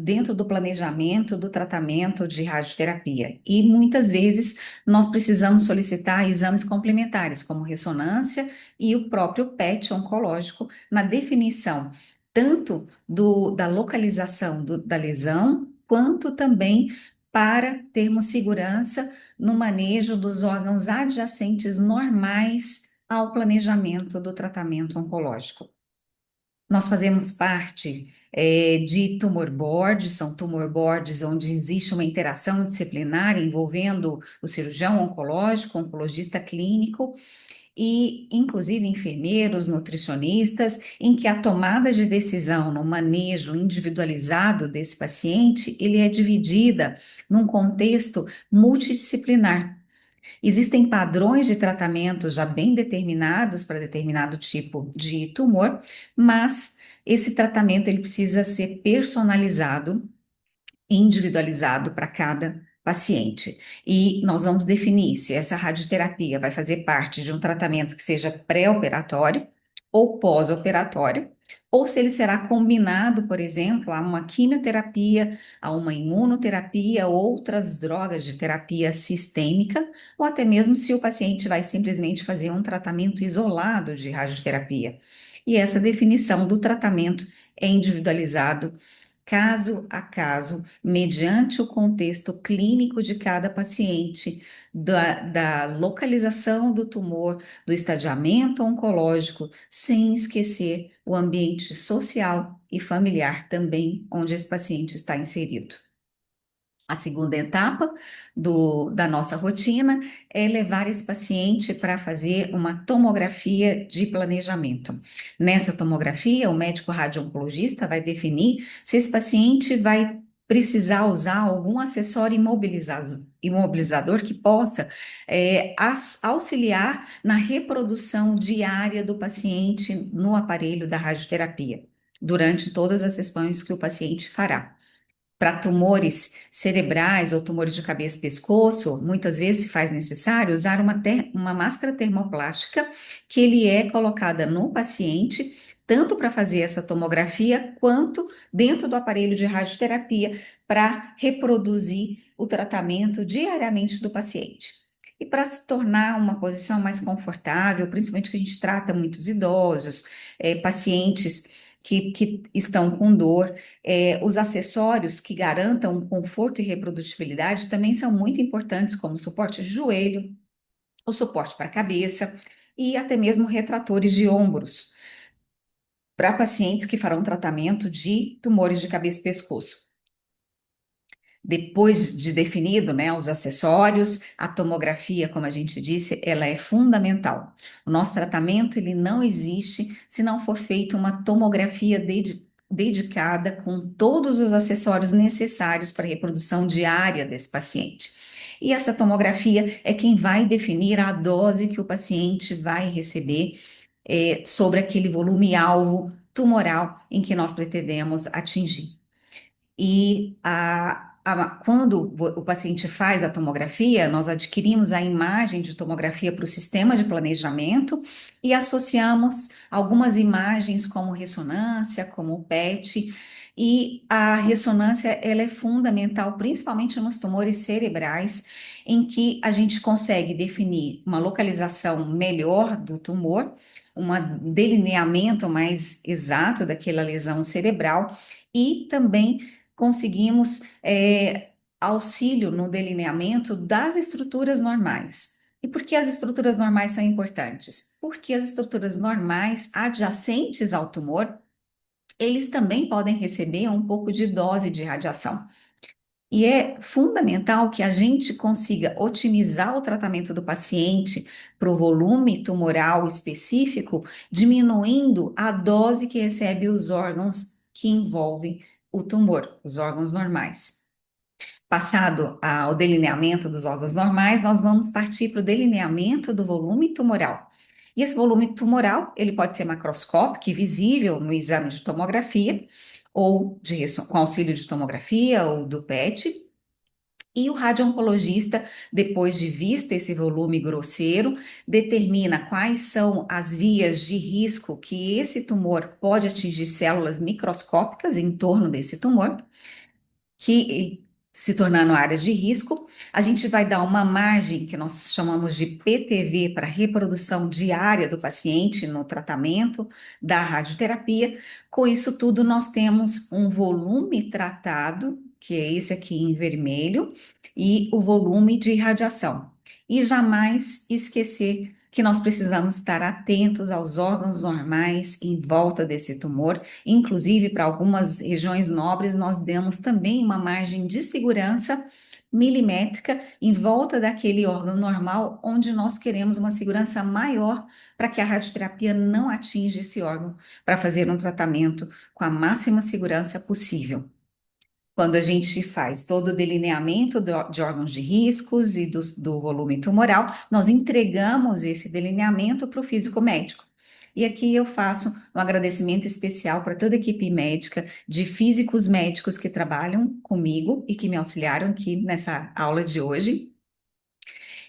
S3: dentro do planejamento do tratamento de radioterapia. E muitas vezes nós precisamos solicitar exames complementares, como ressonância e o próprio PET oncológico, na definição tanto da localização da lesão, quanto também para termos segurança no manejo dos órgãos adjacentes normais ao planejamento do tratamento oncológico. Nós fazemos parte de tumor boards, são tumor boards onde existe uma interação disciplinar envolvendo o cirurgião oncológico, o oncologista clínico e, inclusive, enfermeiros, nutricionistas, em que a tomada de decisão no manejo individualizado desse paciente, ele é dividida num contexto multidisciplinar. Existem padrões de tratamento já bem determinados para determinado tipo de tumor, mas esse tratamento ele precisa ser personalizado, individualizado para cada paciente. E nós vamos definir se essa radioterapia vai fazer parte de um tratamento que seja pré-operatório ou pós-operatório, ou se ele será combinado, por exemplo, a uma quimioterapia, a uma imunoterapia, outras drogas de terapia sistêmica, ou até mesmo se o paciente vai simplesmente fazer um tratamento isolado de radioterapia. E essa definição do tratamento é individualizado caso a caso, mediante o contexto clínico de cada paciente, da localização do tumor, do estadiamento oncológico, sem esquecer o ambiente social e familiar também, onde esse paciente está inserido. A segunda etapa da nossa rotina é levar esse paciente para fazer uma tomografia de planejamento. Nessa tomografia, o médico radio-oncologista vai definir se esse paciente vai precisar usar algum acessório imobilizador que possa auxiliar na reprodução diária do paciente no aparelho da radioterapia, durante todas as sessões que o paciente fará. Para tumores cerebrais ou tumores de cabeça e pescoço, muitas vezes se faz necessário usar uma máscara termoplástica que ele é colocada no paciente, tanto para fazer essa tomografia, quanto dentro do aparelho de radioterapia, para reproduzir o tratamento diariamente do paciente. E para se tornar uma posição mais confortável, principalmente que a gente trata muitos idosos, pacientes que estão com dor, os acessórios que garantam conforto e reprodutibilidade também são muito importantes, como suporte de joelho, o suporte para a cabeça e até mesmo retratores de ombros, para pacientes que farão tratamento de tumores de cabeça e pescoço. Depois de definido, né, os acessórios, a tomografia, como a gente disse, ela é fundamental. O nosso tratamento, ele não existe se não for feita uma tomografia dedicada com todos os acessórios necessários para a reprodução diária desse paciente. E essa tomografia é quem vai definir a dose que o paciente vai receber sobre aquele volume alvo tumoral em que nós pretendemos atingir. E quando o paciente faz a tomografia, nós adquirimos a imagem de tomografia para o sistema de planejamento e associamos algumas imagens como ressonância, como o PET, e a ressonância ela é fundamental, principalmente nos tumores cerebrais, em que a gente consegue definir uma localização melhor do tumor, um delineamento mais exato daquela lesão cerebral e também conseguimos auxílio no delineamento das estruturas normais. E por que as estruturas normais são importantes? Porque as estruturas normais adjacentes ao tumor, eles também podem receber um pouco de dose de radiação. E é fundamental que a gente consiga otimizar o tratamento do paciente para o volume tumoral específico, diminuindo a dose que recebe os órgãos que envolvem o tumor, os órgãos normais. Passado o delineamento dos órgãos normais, nós vamos partir para o delineamento do volume tumoral. E esse volume tumoral, ele pode ser macroscópico e visível no exame de tomografia, ou com auxílio de tomografia ou do PET, e o radio-oncologista, depois de visto esse volume grosseiro, determina quais são as vias de risco que esse tumor pode atingir células microscópicas em torno desse tumor, que se tornando áreas de risco, a gente vai dar uma margem que nós chamamos de PTV para reprodução diária do paciente no tratamento da radioterapia. Com isso tudo, nós temos um volume tratado, que é esse aqui em vermelho, e o volume de radiação. E jamais esquecer que nós precisamos estar atentos aos órgãos normais em volta desse tumor. Inclusive, para algumas regiões nobres, nós demos também uma margem de segurança milimétrica em volta daquele órgão normal, onde nós queremos uma segurança maior para que a radioterapia não atinja esse órgão, para fazer um tratamento com a máxima segurança possível. Quando a gente faz todo o delineamento de órgãos de riscos e do volume tumoral, nós entregamos esse delineamento para o físico médico. E aqui eu faço um agradecimento especial para toda a equipe médica de físicos médicos que trabalham comigo e que me auxiliaram aqui nessa aula de hoje.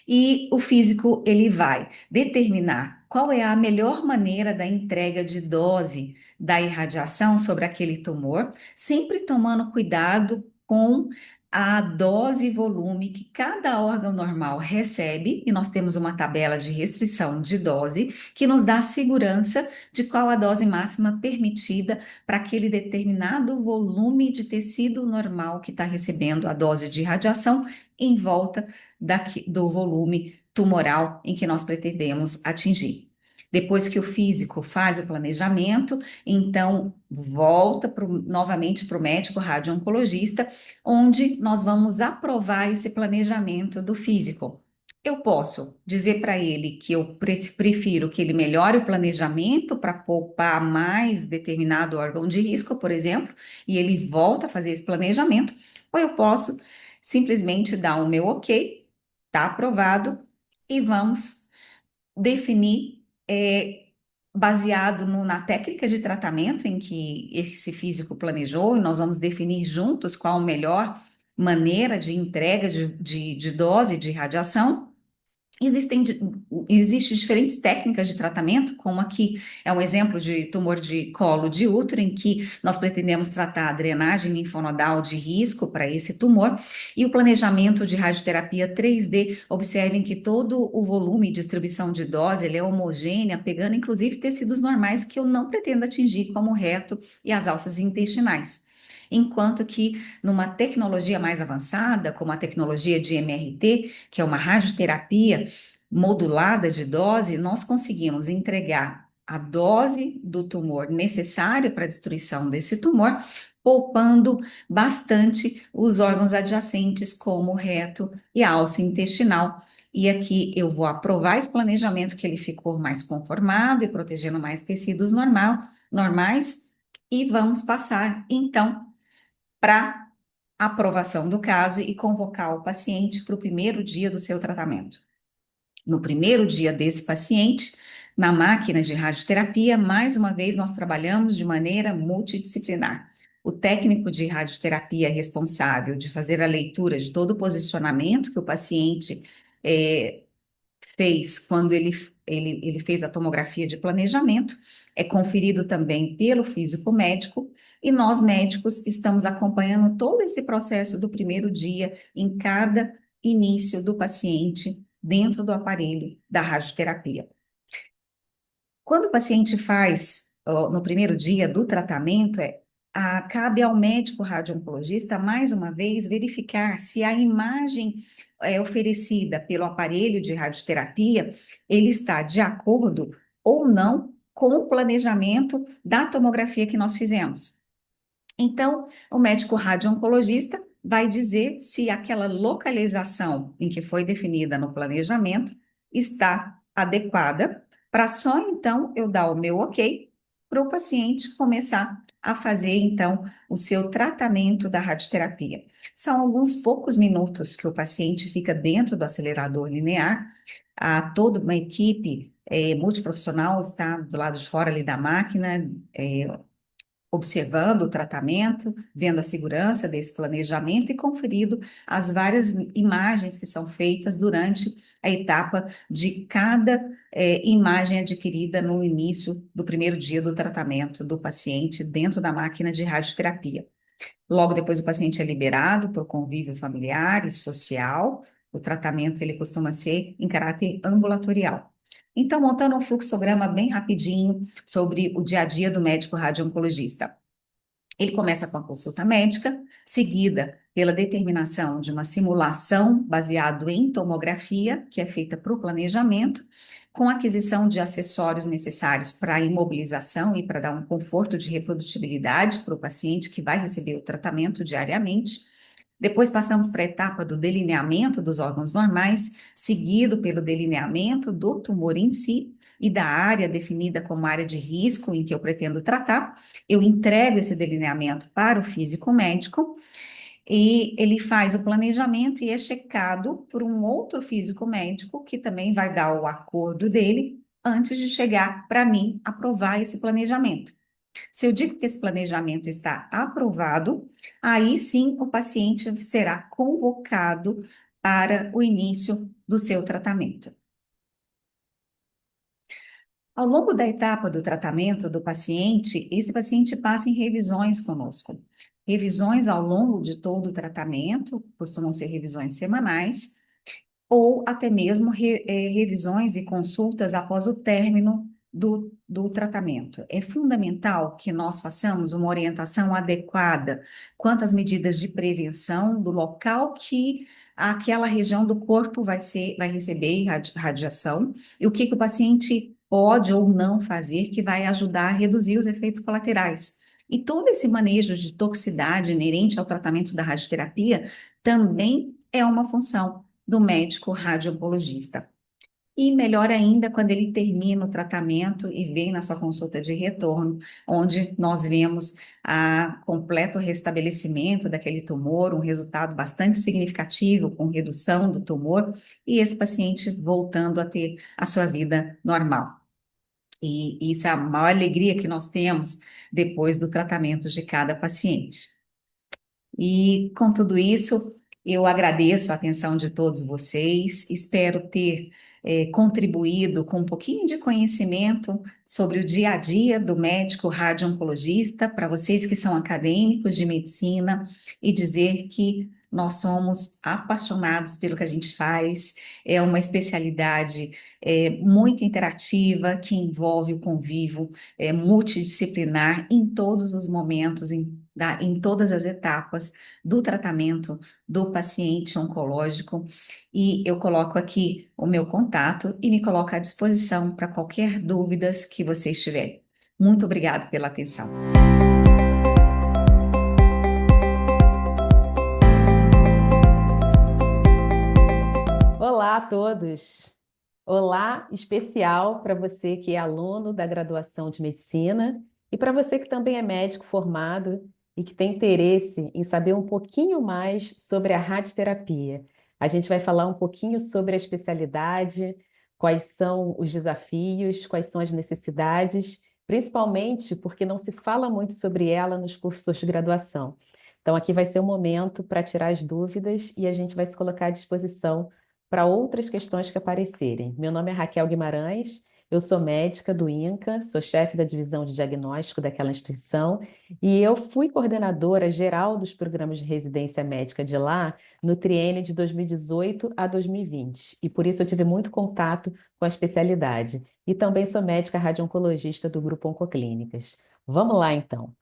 S3: E o físico, ele vai determinar qual é a melhor maneira da entrega de dose da irradiação sobre aquele tumor, sempre tomando cuidado com a dose e volume que cada órgão normal recebe, e nós temos uma tabela de restrição de dose que nos dá a segurança de qual a dose máxima permitida para aquele determinado volume de tecido normal que está recebendo a dose de radiação em volta do volume tumoral em que nós pretendemos atingir. Depois que o físico faz o planejamento, então volta novamente para o médico radio-oncologista, onde nós vamos aprovar esse planejamento do físico. Eu posso dizer para ele que eu prefiro que ele melhore o planejamento para poupar mais determinado órgão de risco, por exemplo, e ele volta a fazer esse planejamento, ou eu posso simplesmente dar o meu ok, está aprovado, e vamos definir, baseado na técnica de tratamento em que esse físico planejou, e nós vamos definir juntos qual a melhor maneira de entrega de dose de radiação. Existem diferentes técnicas de tratamento, como aqui é um exemplo de tumor de colo de útero, em que nós pretendemos tratar a drenagem linfonodal de risco para esse tumor, e o planejamento de radioterapia 3D, observem que todo o volume e distribuição de dose ele é homogênea, pegando inclusive tecidos normais que eu não pretendo atingir, como o reto e as alças intestinais. Enquanto que numa tecnologia mais avançada, como a tecnologia de MRT, que é uma radioterapia modulada de dose, nós conseguimos entregar a dose do tumor necessária para a destruição desse tumor poupando bastante os órgãos adjacentes, como o reto e a alça intestinal. E aqui eu vou aprovar esse planejamento, que ele ficou mais conformado e protegendo mais tecidos normais, e vamos passar, então, para aprovação do caso e convocar o paciente para o primeiro dia do seu tratamento. No primeiro dia desse paciente, na máquina de radioterapia, mais uma vez nós trabalhamos de maneira multidisciplinar. O técnico de radioterapia é responsável de fazer a leitura de todo o posicionamento que o paciente fez quando ele fez a tomografia de planejamento, é conferido também pelo físico médico, e nós médicos estamos acompanhando todo esse processo do primeiro dia em cada início do paciente dentro do aparelho da radioterapia. Quando o paciente faz, no primeiro dia do tratamento, cabe ao médico radio-oncologista, mais uma vez, verificar se a imagem oferecida pelo aparelho de radioterapia, ele está de acordo ou não com o planejamento da tomografia que nós fizemos. Então, o médico radio-oncologista vai dizer se aquela localização em que foi definida no planejamento está adequada, para só então eu dar o meu ok para o paciente começar a fazer então o seu tratamento da radioterapia. São alguns poucos minutos que o paciente fica dentro do acelerador linear, toda uma equipe multiprofissional está do lado de fora ali da máquina, observando o tratamento, vendo a segurança desse planejamento e conferindo as várias imagens que são feitas durante a etapa de cada imagem adquirida no início do primeiro dia do tratamento do paciente dentro da máquina de radioterapia. Logo depois o paciente é liberado para o convívio familiar e social. O tratamento ele costuma ser em caráter ambulatorial. Então, montando um fluxograma bem rapidinho sobre o dia a dia do médico radio-oncologista. Ele começa com a consulta médica, seguida pela determinação de uma simulação baseada em tomografia, que é feita para o planejamento, com aquisição de acessórios necessários para a imobilização e para dar um conforto de reprodutibilidade para o paciente que vai receber o tratamento diariamente. Depois passamos para a etapa do delineamento dos órgãos normais, seguido pelo delineamento do tumor em si e da área definida como área de risco em que eu pretendo tratar. Eu entrego esse delineamento para o físico médico e ele faz o planejamento e é checado por um outro físico médico que também vai dar o acordo dele antes de chegar para mim aprovar esse planejamento. Se eu digo que esse planejamento está aprovado, aí sim o paciente será convocado para o início do seu tratamento. Ao longo da etapa do tratamento do paciente, esse paciente passa em revisões conosco. Revisões ao longo de todo o tratamento, costumam ser revisões semanais, ou até mesmo revisões e consultas após o término do tratamento. É fundamental que nós façamos uma orientação adequada quanto às medidas de prevenção do local que aquela região do corpo vai receber radiação e o que o paciente pode ou não fazer que vai ajudar a reduzir os efeitos colaterais. E todo esse manejo de toxicidade inerente ao tratamento da radioterapia também é uma função do médico radio-oncologista. E melhor ainda quando ele termina o tratamento e vem na sua consulta de retorno, onde nós vemos completo restabelecimento daquele tumor, um resultado bastante significativo com redução do tumor e esse paciente voltando a ter a sua vida normal. E isso é a maior alegria que nós temos depois do tratamento de cada paciente. E com tudo isso, eu agradeço a atenção de todos vocês, espero ter contribuído com um pouquinho de conhecimento sobre o dia a dia do médico radio-oncologista, para vocês que são acadêmicos de medicina, e dizer que nós somos apaixonados pelo que a gente faz, é uma especialidade muito interativa, que envolve o convívio multidisciplinar em todos os momentos, em todas as etapas do tratamento do paciente oncológico, e eu coloco aqui o meu contato e me coloco à disposição para qualquer dúvidas que vocês tiverem. Muito obrigada pela atenção.
S4: Olá a todos! Olá especial para você que é aluno da graduação de medicina e para você que também é médico formado e que tem interesse em saber um pouquinho mais sobre a radioterapia. A gente vai falar um pouquinho sobre a especialidade, quais são os desafios, quais são as necessidades, principalmente porque não se fala muito sobre ela nos cursos de graduação. Então, aqui vai ser o momento para tirar as dúvidas e a gente vai se colocar à disposição para outras questões que aparecerem. Meu nome é Raquel Guimarães, eu sou médica do INCA, sou chefe da divisão de diagnóstico daquela instituição e eu fui coordenadora geral dos programas de residência médica de lá no triênio de 2018 a 2020 e por isso eu tive muito contato com a especialidade e também sou médica radio-oncologista do Grupo Oncoclínicas. Vamos lá então.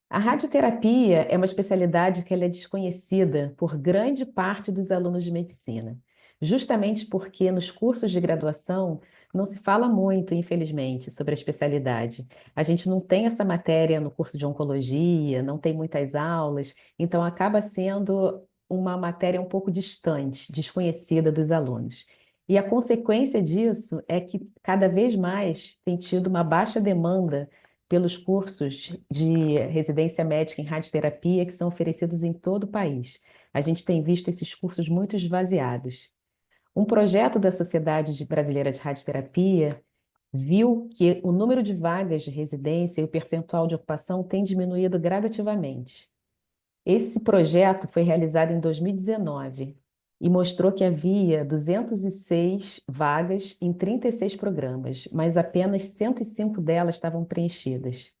S4: A radioterapia é uma especialidade que ela é desconhecida por grande parte dos alunos de medicina, justamente porque nos cursos de graduação não se fala muito, infelizmente, sobre a especialidade. A gente não tem essa matéria no curso de oncologia, não tem muitas aulas, então acaba sendo uma matéria um pouco distante, desconhecida dos alunos. E a consequência disso é que cada vez mais tem tido uma baixa demanda pelos cursos de residência médica em radioterapia que são oferecidos em todo o país. A gente tem visto esses cursos muito esvaziados. Um projeto da Brasileira de Radioterapia viu que o número de vagas de residência e o percentual de ocupação tem diminuído gradativamente. Esse projeto foi realizado em 2019 e mostrou que havia 206 vagas em 36 programas, mas apenas 105 delas estavam preenchidas.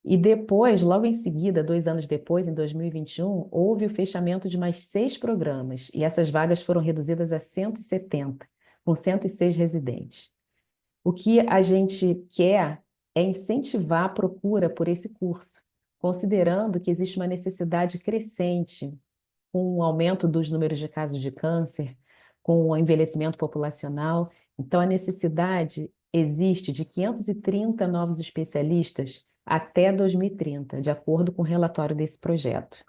S4: E depois, logo em seguida, 2 anos depois, em 2021, houve o fechamento de mais 6 programas e essas vagas foram reduzidas a 170, com 106 residentes. O que a gente quer é incentivar a procura por esse curso, considerando que existe uma necessidade crescente com o aumento dos números de casos de câncer, com o envelhecimento populacional. Então, a necessidade existe de 530 novos especialistas até 2030, de acordo com o relatório desse projeto.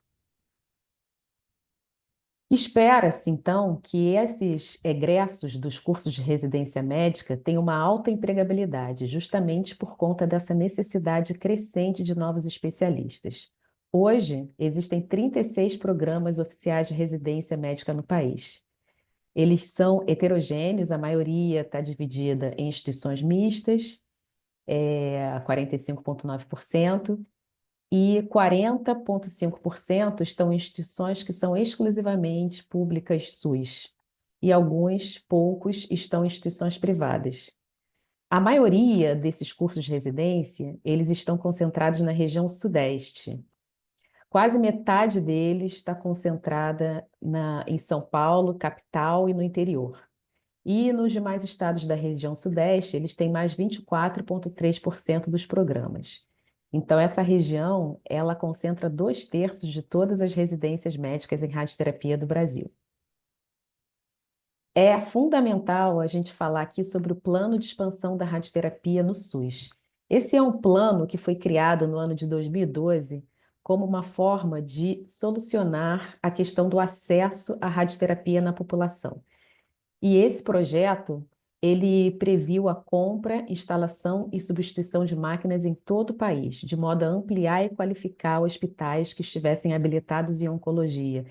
S4: Espera-se, então, que esses egressos dos cursos de residência médica tenham uma alta empregabilidade, justamente por conta dessa necessidade crescente de novos especialistas. Hoje, existem 36 programas oficiais de residência médica no país. Eles são heterogêneos, a maioria está dividida em instituições mistas, 45,9%, e 40,5% estão em instituições que são exclusivamente públicas SUS, e alguns poucos estão em instituições privadas. A maioria desses cursos de residência, eles estão concentrados na região sudeste. Quase metade deles está concentrada em São Paulo, capital e no interior. E nos demais estados da região sudeste, eles têm mais 24,3% dos programas. Então, essa região, ela concentra 2/3 de todas as residências médicas em radioterapia do Brasil. É fundamental a gente falar aqui sobre o plano de expansão da radioterapia no SUS. Esse é um plano que foi criado no ano de 2012 como uma forma de solucionar a questão do acesso à radioterapia na população. E esse projeto, ele previu a compra, instalação e substituição de máquinas em todo o país, de modo a ampliar e qualificar hospitais que estivessem habilitados em oncologia,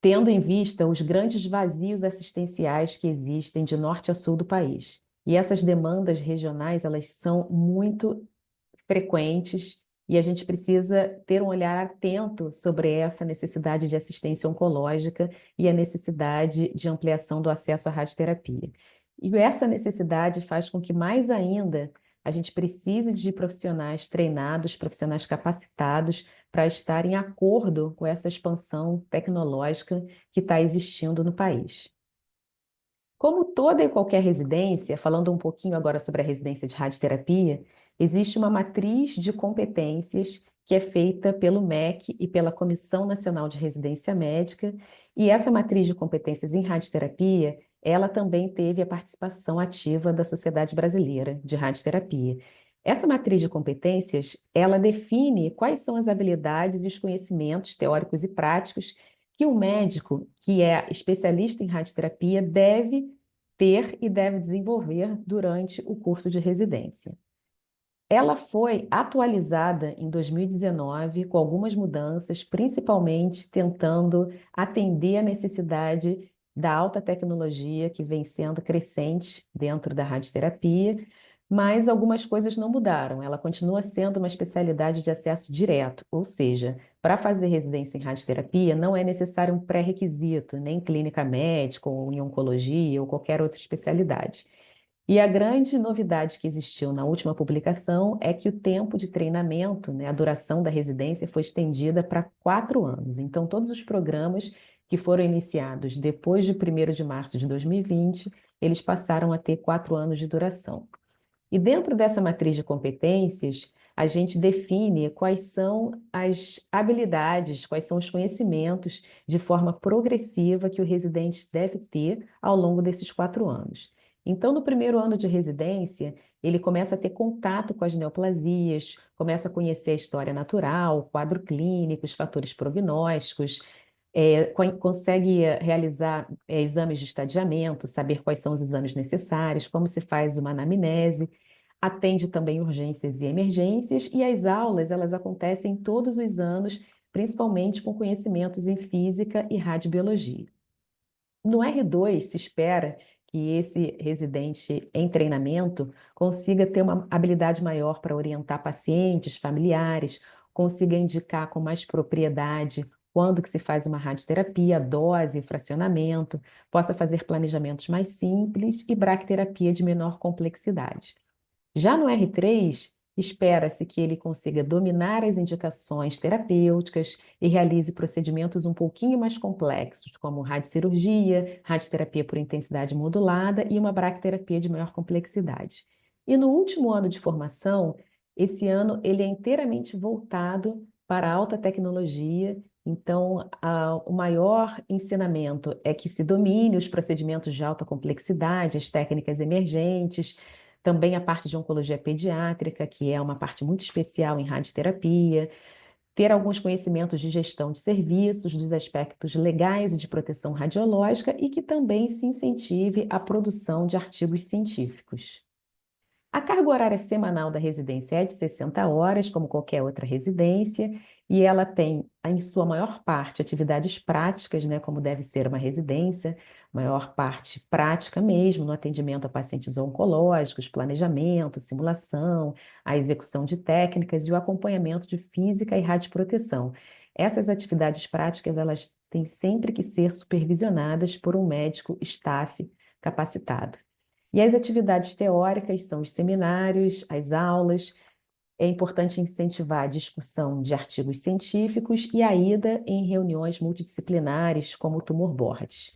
S4: tendo em vista os grandes vazios assistenciais que existem de norte a sul do país. E essas demandas regionais, elas são muito frequentes e a gente precisa ter um olhar atento sobre essa necessidade de assistência oncológica e a necessidade de ampliação do acesso à radioterapia. E essa necessidade faz com que, mais ainda, a gente precise de profissionais treinados, profissionais capacitados para estar em acordo com essa expansão tecnológica que está existindo no país. Como toda e qualquer residência, falando um pouquinho agora sobre a residência de radioterapia, existe uma matriz de competências que é feita pelo MEC e pela Comissão Nacional de Residência Médica, e essa matriz de competências em radioterapia, ela também teve a participação ativa da Sociedade Brasileira de Radioterapia. Essa matriz de competências, ela define quais são as habilidades e os conhecimentos teóricos e práticos que o médico, que é especialista em radioterapia, deve ter e deve desenvolver durante o curso de residência. Ela foi atualizada em 2019 com algumas mudanças, principalmente tentando atender a necessidade da alta tecnologia que vem sendo crescente dentro da radioterapia, mas algumas coisas não mudaram. Ela continua sendo uma especialidade de acesso direto, ou seja, para fazer residência em radioterapia não é necessário um pré-requisito, nem clínica médica ou em oncologia ou qualquer outra especialidade. E a grande novidade que existiu na última publicação é que o tempo de treinamento, né, a duração da residência foi estendida para 4 anos. Então, todos os programas que foram iniciados depois de 1º de março de 2020, eles passaram a ter 4 anos de duração. E dentro dessa matriz de competências, a gente define quais são as habilidades, quais são os conhecimentos de forma progressiva que o residente deve ter ao longo desses 4 anos. Então, no primeiro ano de residência, ele começa a ter contato com as neoplasias, começa a conhecer a história natural, o quadro clínico, os fatores prognósticos, consegue realizar exames de estadiamento, saber quais são os exames necessários, como se faz uma anamnese, atende também urgências e emergências, e as aulas elas acontecem todos os anos, principalmente com conhecimentos em física e radiobiologia. No R2, se espera que esse residente em treinamento consiga ter uma habilidade maior para orientar pacientes, familiares, consiga indicar com mais propriedade quando que se faz uma radioterapia, dose, fracionamento, possa fazer planejamentos mais simples e bracterapia de menor complexidade. Já no R3, espera-se que ele consiga dominar as indicações terapêuticas e realize procedimentos um pouquinho mais complexos, como radiocirurgia, radioterapia por intensidade modulada e uma bracterapia de maior complexidade. E no último ano de formação, esse ano ele é inteiramente voltado para a alta tecnologia. Então, o maior ensinamento é que se domine os procedimentos de alta complexidade, as técnicas emergentes, também a parte de oncologia pediátrica, que é uma parte muito especial em radioterapia, ter alguns conhecimentos de gestão de serviços, dos aspectos legais e de proteção radiológica e que também se incentive a produção de artigos científicos. A carga horária semanal da residência é de 60 horas, como qualquer outra residência, e ela tem, em sua maior parte, atividades práticas, né, como deve ser uma residência, maior parte prática mesmo, no atendimento a pacientes oncológicos, planejamento, simulação, a execução de técnicas e o acompanhamento de física e radioproteção. Essas atividades práticas, elas têm sempre que ser supervisionadas por um médico staff capacitado. E as atividades teóricas são os seminários, as aulas. É importante incentivar a discussão de artigos científicos e a ida em reuniões multidisciplinares, como o Tumor Board.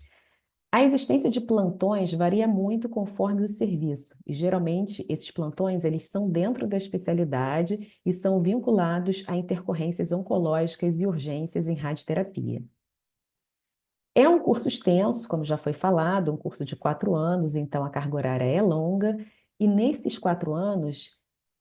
S4: A existência de plantões varia muito conforme o serviço, e geralmente esses plantões eles são dentro da especialidade e são vinculados a intercorrências oncológicas e urgências em radioterapia. É um curso extenso, como já foi falado, um curso de 4 anos, então a carga horária é longa, e nesses 4 anos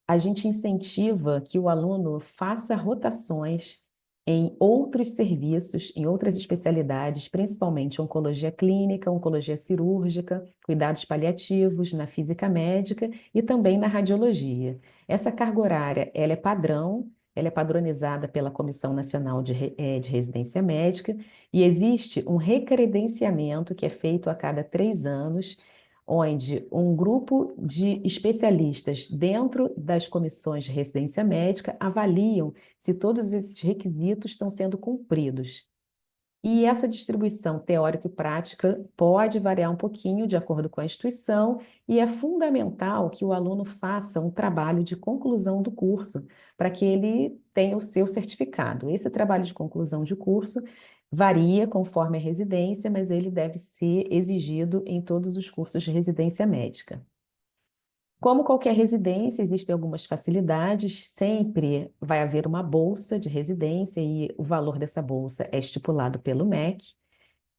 S4: a gente incentiva que o aluno faça rotações em outros serviços, em outras especialidades, principalmente oncologia clínica, oncologia cirúrgica, cuidados paliativos, na física médica e também na radiologia. Essa carga horária, ela é padrão, ela é padronizada pela Comissão Nacional de Residência Médica e existe um recredenciamento que é feito a cada 3 anos, onde um grupo de especialistas dentro das comissões de residência médica avaliam se todos esses requisitos estão sendo cumpridos. E essa distribuição teórica e prática pode variar um pouquinho de acordo com a instituição, e é fundamental que o aluno faça um trabalho de conclusão do curso, para que ele tenha o seu certificado. Esse trabalho de conclusão de curso varia conforme a residência, mas ele deve ser exigido em todos os cursos de residência médica. Como qualquer residência, existem algumas facilidades, sempre vai haver uma bolsa de residência e o valor dessa bolsa é estipulado pelo MEC.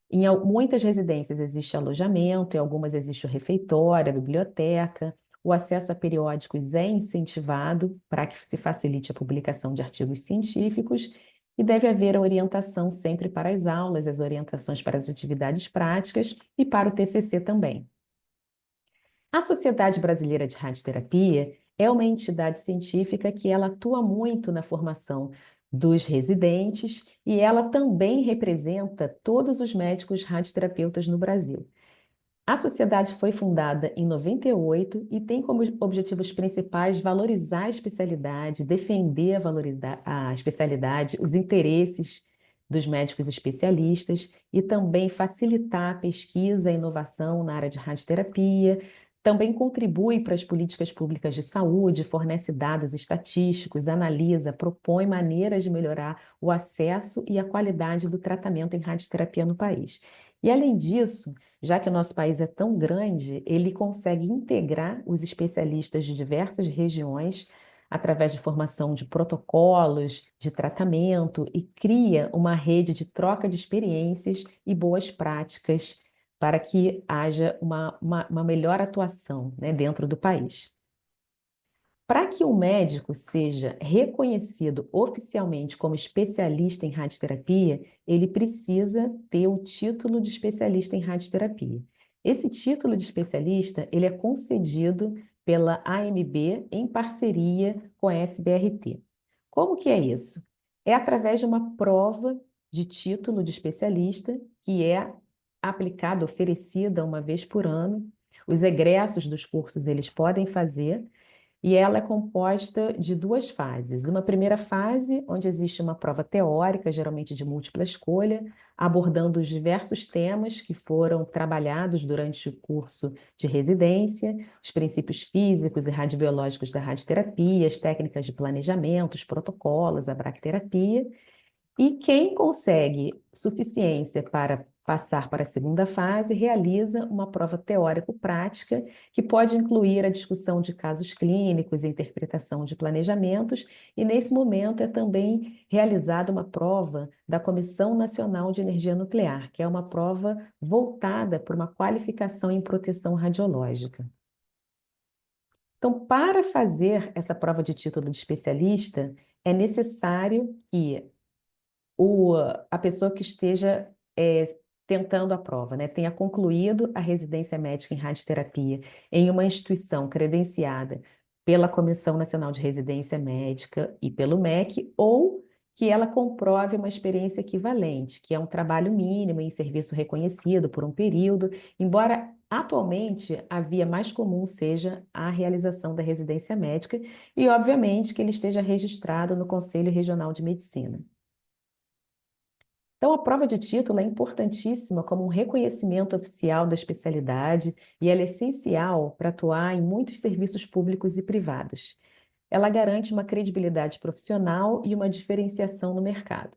S4: Em muitas residências existe alojamento, em algumas existe o refeitório, a biblioteca, o acesso a periódicos é incentivado para que se facilite a publicação de artigos científicos e deve haver a orientação sempre para as aulas, as orientações para as atividades práticas e para o TCC também. A Sociedade Brasileira de Radioterapia é uma entidade científica que ela atua muito na formação dos residentes e ela também representa todos os médicos radioterapeutas no Brasil. A sociedade foi fundada em 98 e tem como objetivos principais valorizar a especialidade, defender a especialidade, os interesses dos médicos especialistas e também facilitar a pesquisa e inovação na área de radioterapia. Também contribui para as políticas públicas de saúde, fornece dados estatísticos, analisa, propõe maneiras de melhorar o acesso e a qualidade do tratamento em radioterapia no país. E, além disso, já que o nosso país é tão grande, ele consegue integrar os especialistas de diversas regiões através de formação de protocolos de tratamento e cria uma rede de troca de experiências e boas práticas para que haja uma melhor atuação, né, dentro do país. Para que um médico seja reconhecido oficialmente como especialista em radioterapia, ele precisa ter o título de especialista em radioterapia. Esse título de especialista, ele é concedido pela AMB em parceria com a SBRT. Como que é isso? É através de uma prova de título de especialista que é aplicada, oferecida uma vez por ano. Os egressos dos cursos eles podem fazer e ela é composta de duas fases. Uma primeira fase, onde existe uma prova teórica, geralmente de múltipla escolha, abordando os diversos temas que foram trabalhados durante o curso de residência, os princípios físicos e radiobiológicos da radioterapia, as técnicas de planejamento, os protocolos, a bracterapia. E quem consegue suficiência para passar para a segunda fase realiza uma prova teórico-prática que pode incluir a discussão de casos clínicos e interpretação de planejamentos, e nesse momento é também realizada uma prova da Comissão Nacional de Energia Nuclear, que é uma prova voltada para uma qualificação em proteção radiológica. Então, para fazer essa prova de título de especialista, é necessário que a pessoa que esteja tentando a prova, né, tenha concluído a residência médica em radioterapia em uma instituição credenciada pela Comissão Nacional de Residência Médica e pelo MEC, ou que ela comprove uma experiência equivalente, que é um trabalho mínimo em serviço reconhecido por um período, embora atualmente a via mais comum seja a realização da residência médica e, obviamente, que ele esteja registrado no Conselho Regional de Medicina. Então, a prova de título é importantíssima como um reconhecimento oficial da especialidade e ela é essencial para atuar em muitos serviços públicos e privados. Ela garante uma credibilidade profissional e uma diferenciação no mercado.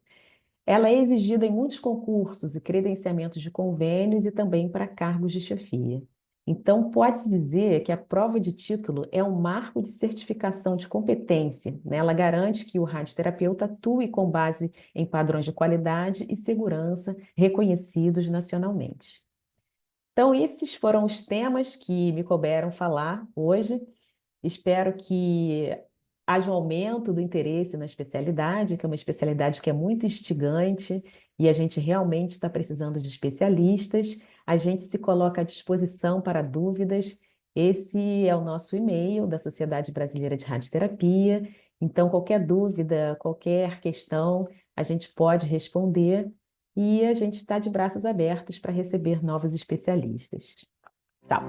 S4: Ela é exigida em muitos concursos e credenciamentos de convênios e também para cargos de chefia. Então, pode-se dizer que a prova de título é um marco de certificação de competência, né? Ela garante que o radioterapeuta atue com base em padrões de qualidade e segurança reconhecidos nacionalmente. Então, esses foram os temas que me couberam falar hoje. Espero que haja um aumento do interesse na especialidade, que é uma especialidade que é muito instigante e a gente realmente está precisando de especialistas. A gente se coloca à disposição para dúvidas. Esse é o nosso e-mail da Sociedade Brasileira de Radioterapia. Então, qualquer dúvida, qualquer questão, a gente pode responder e a gente está de braços abertos para receber novos especialistas. Tchau!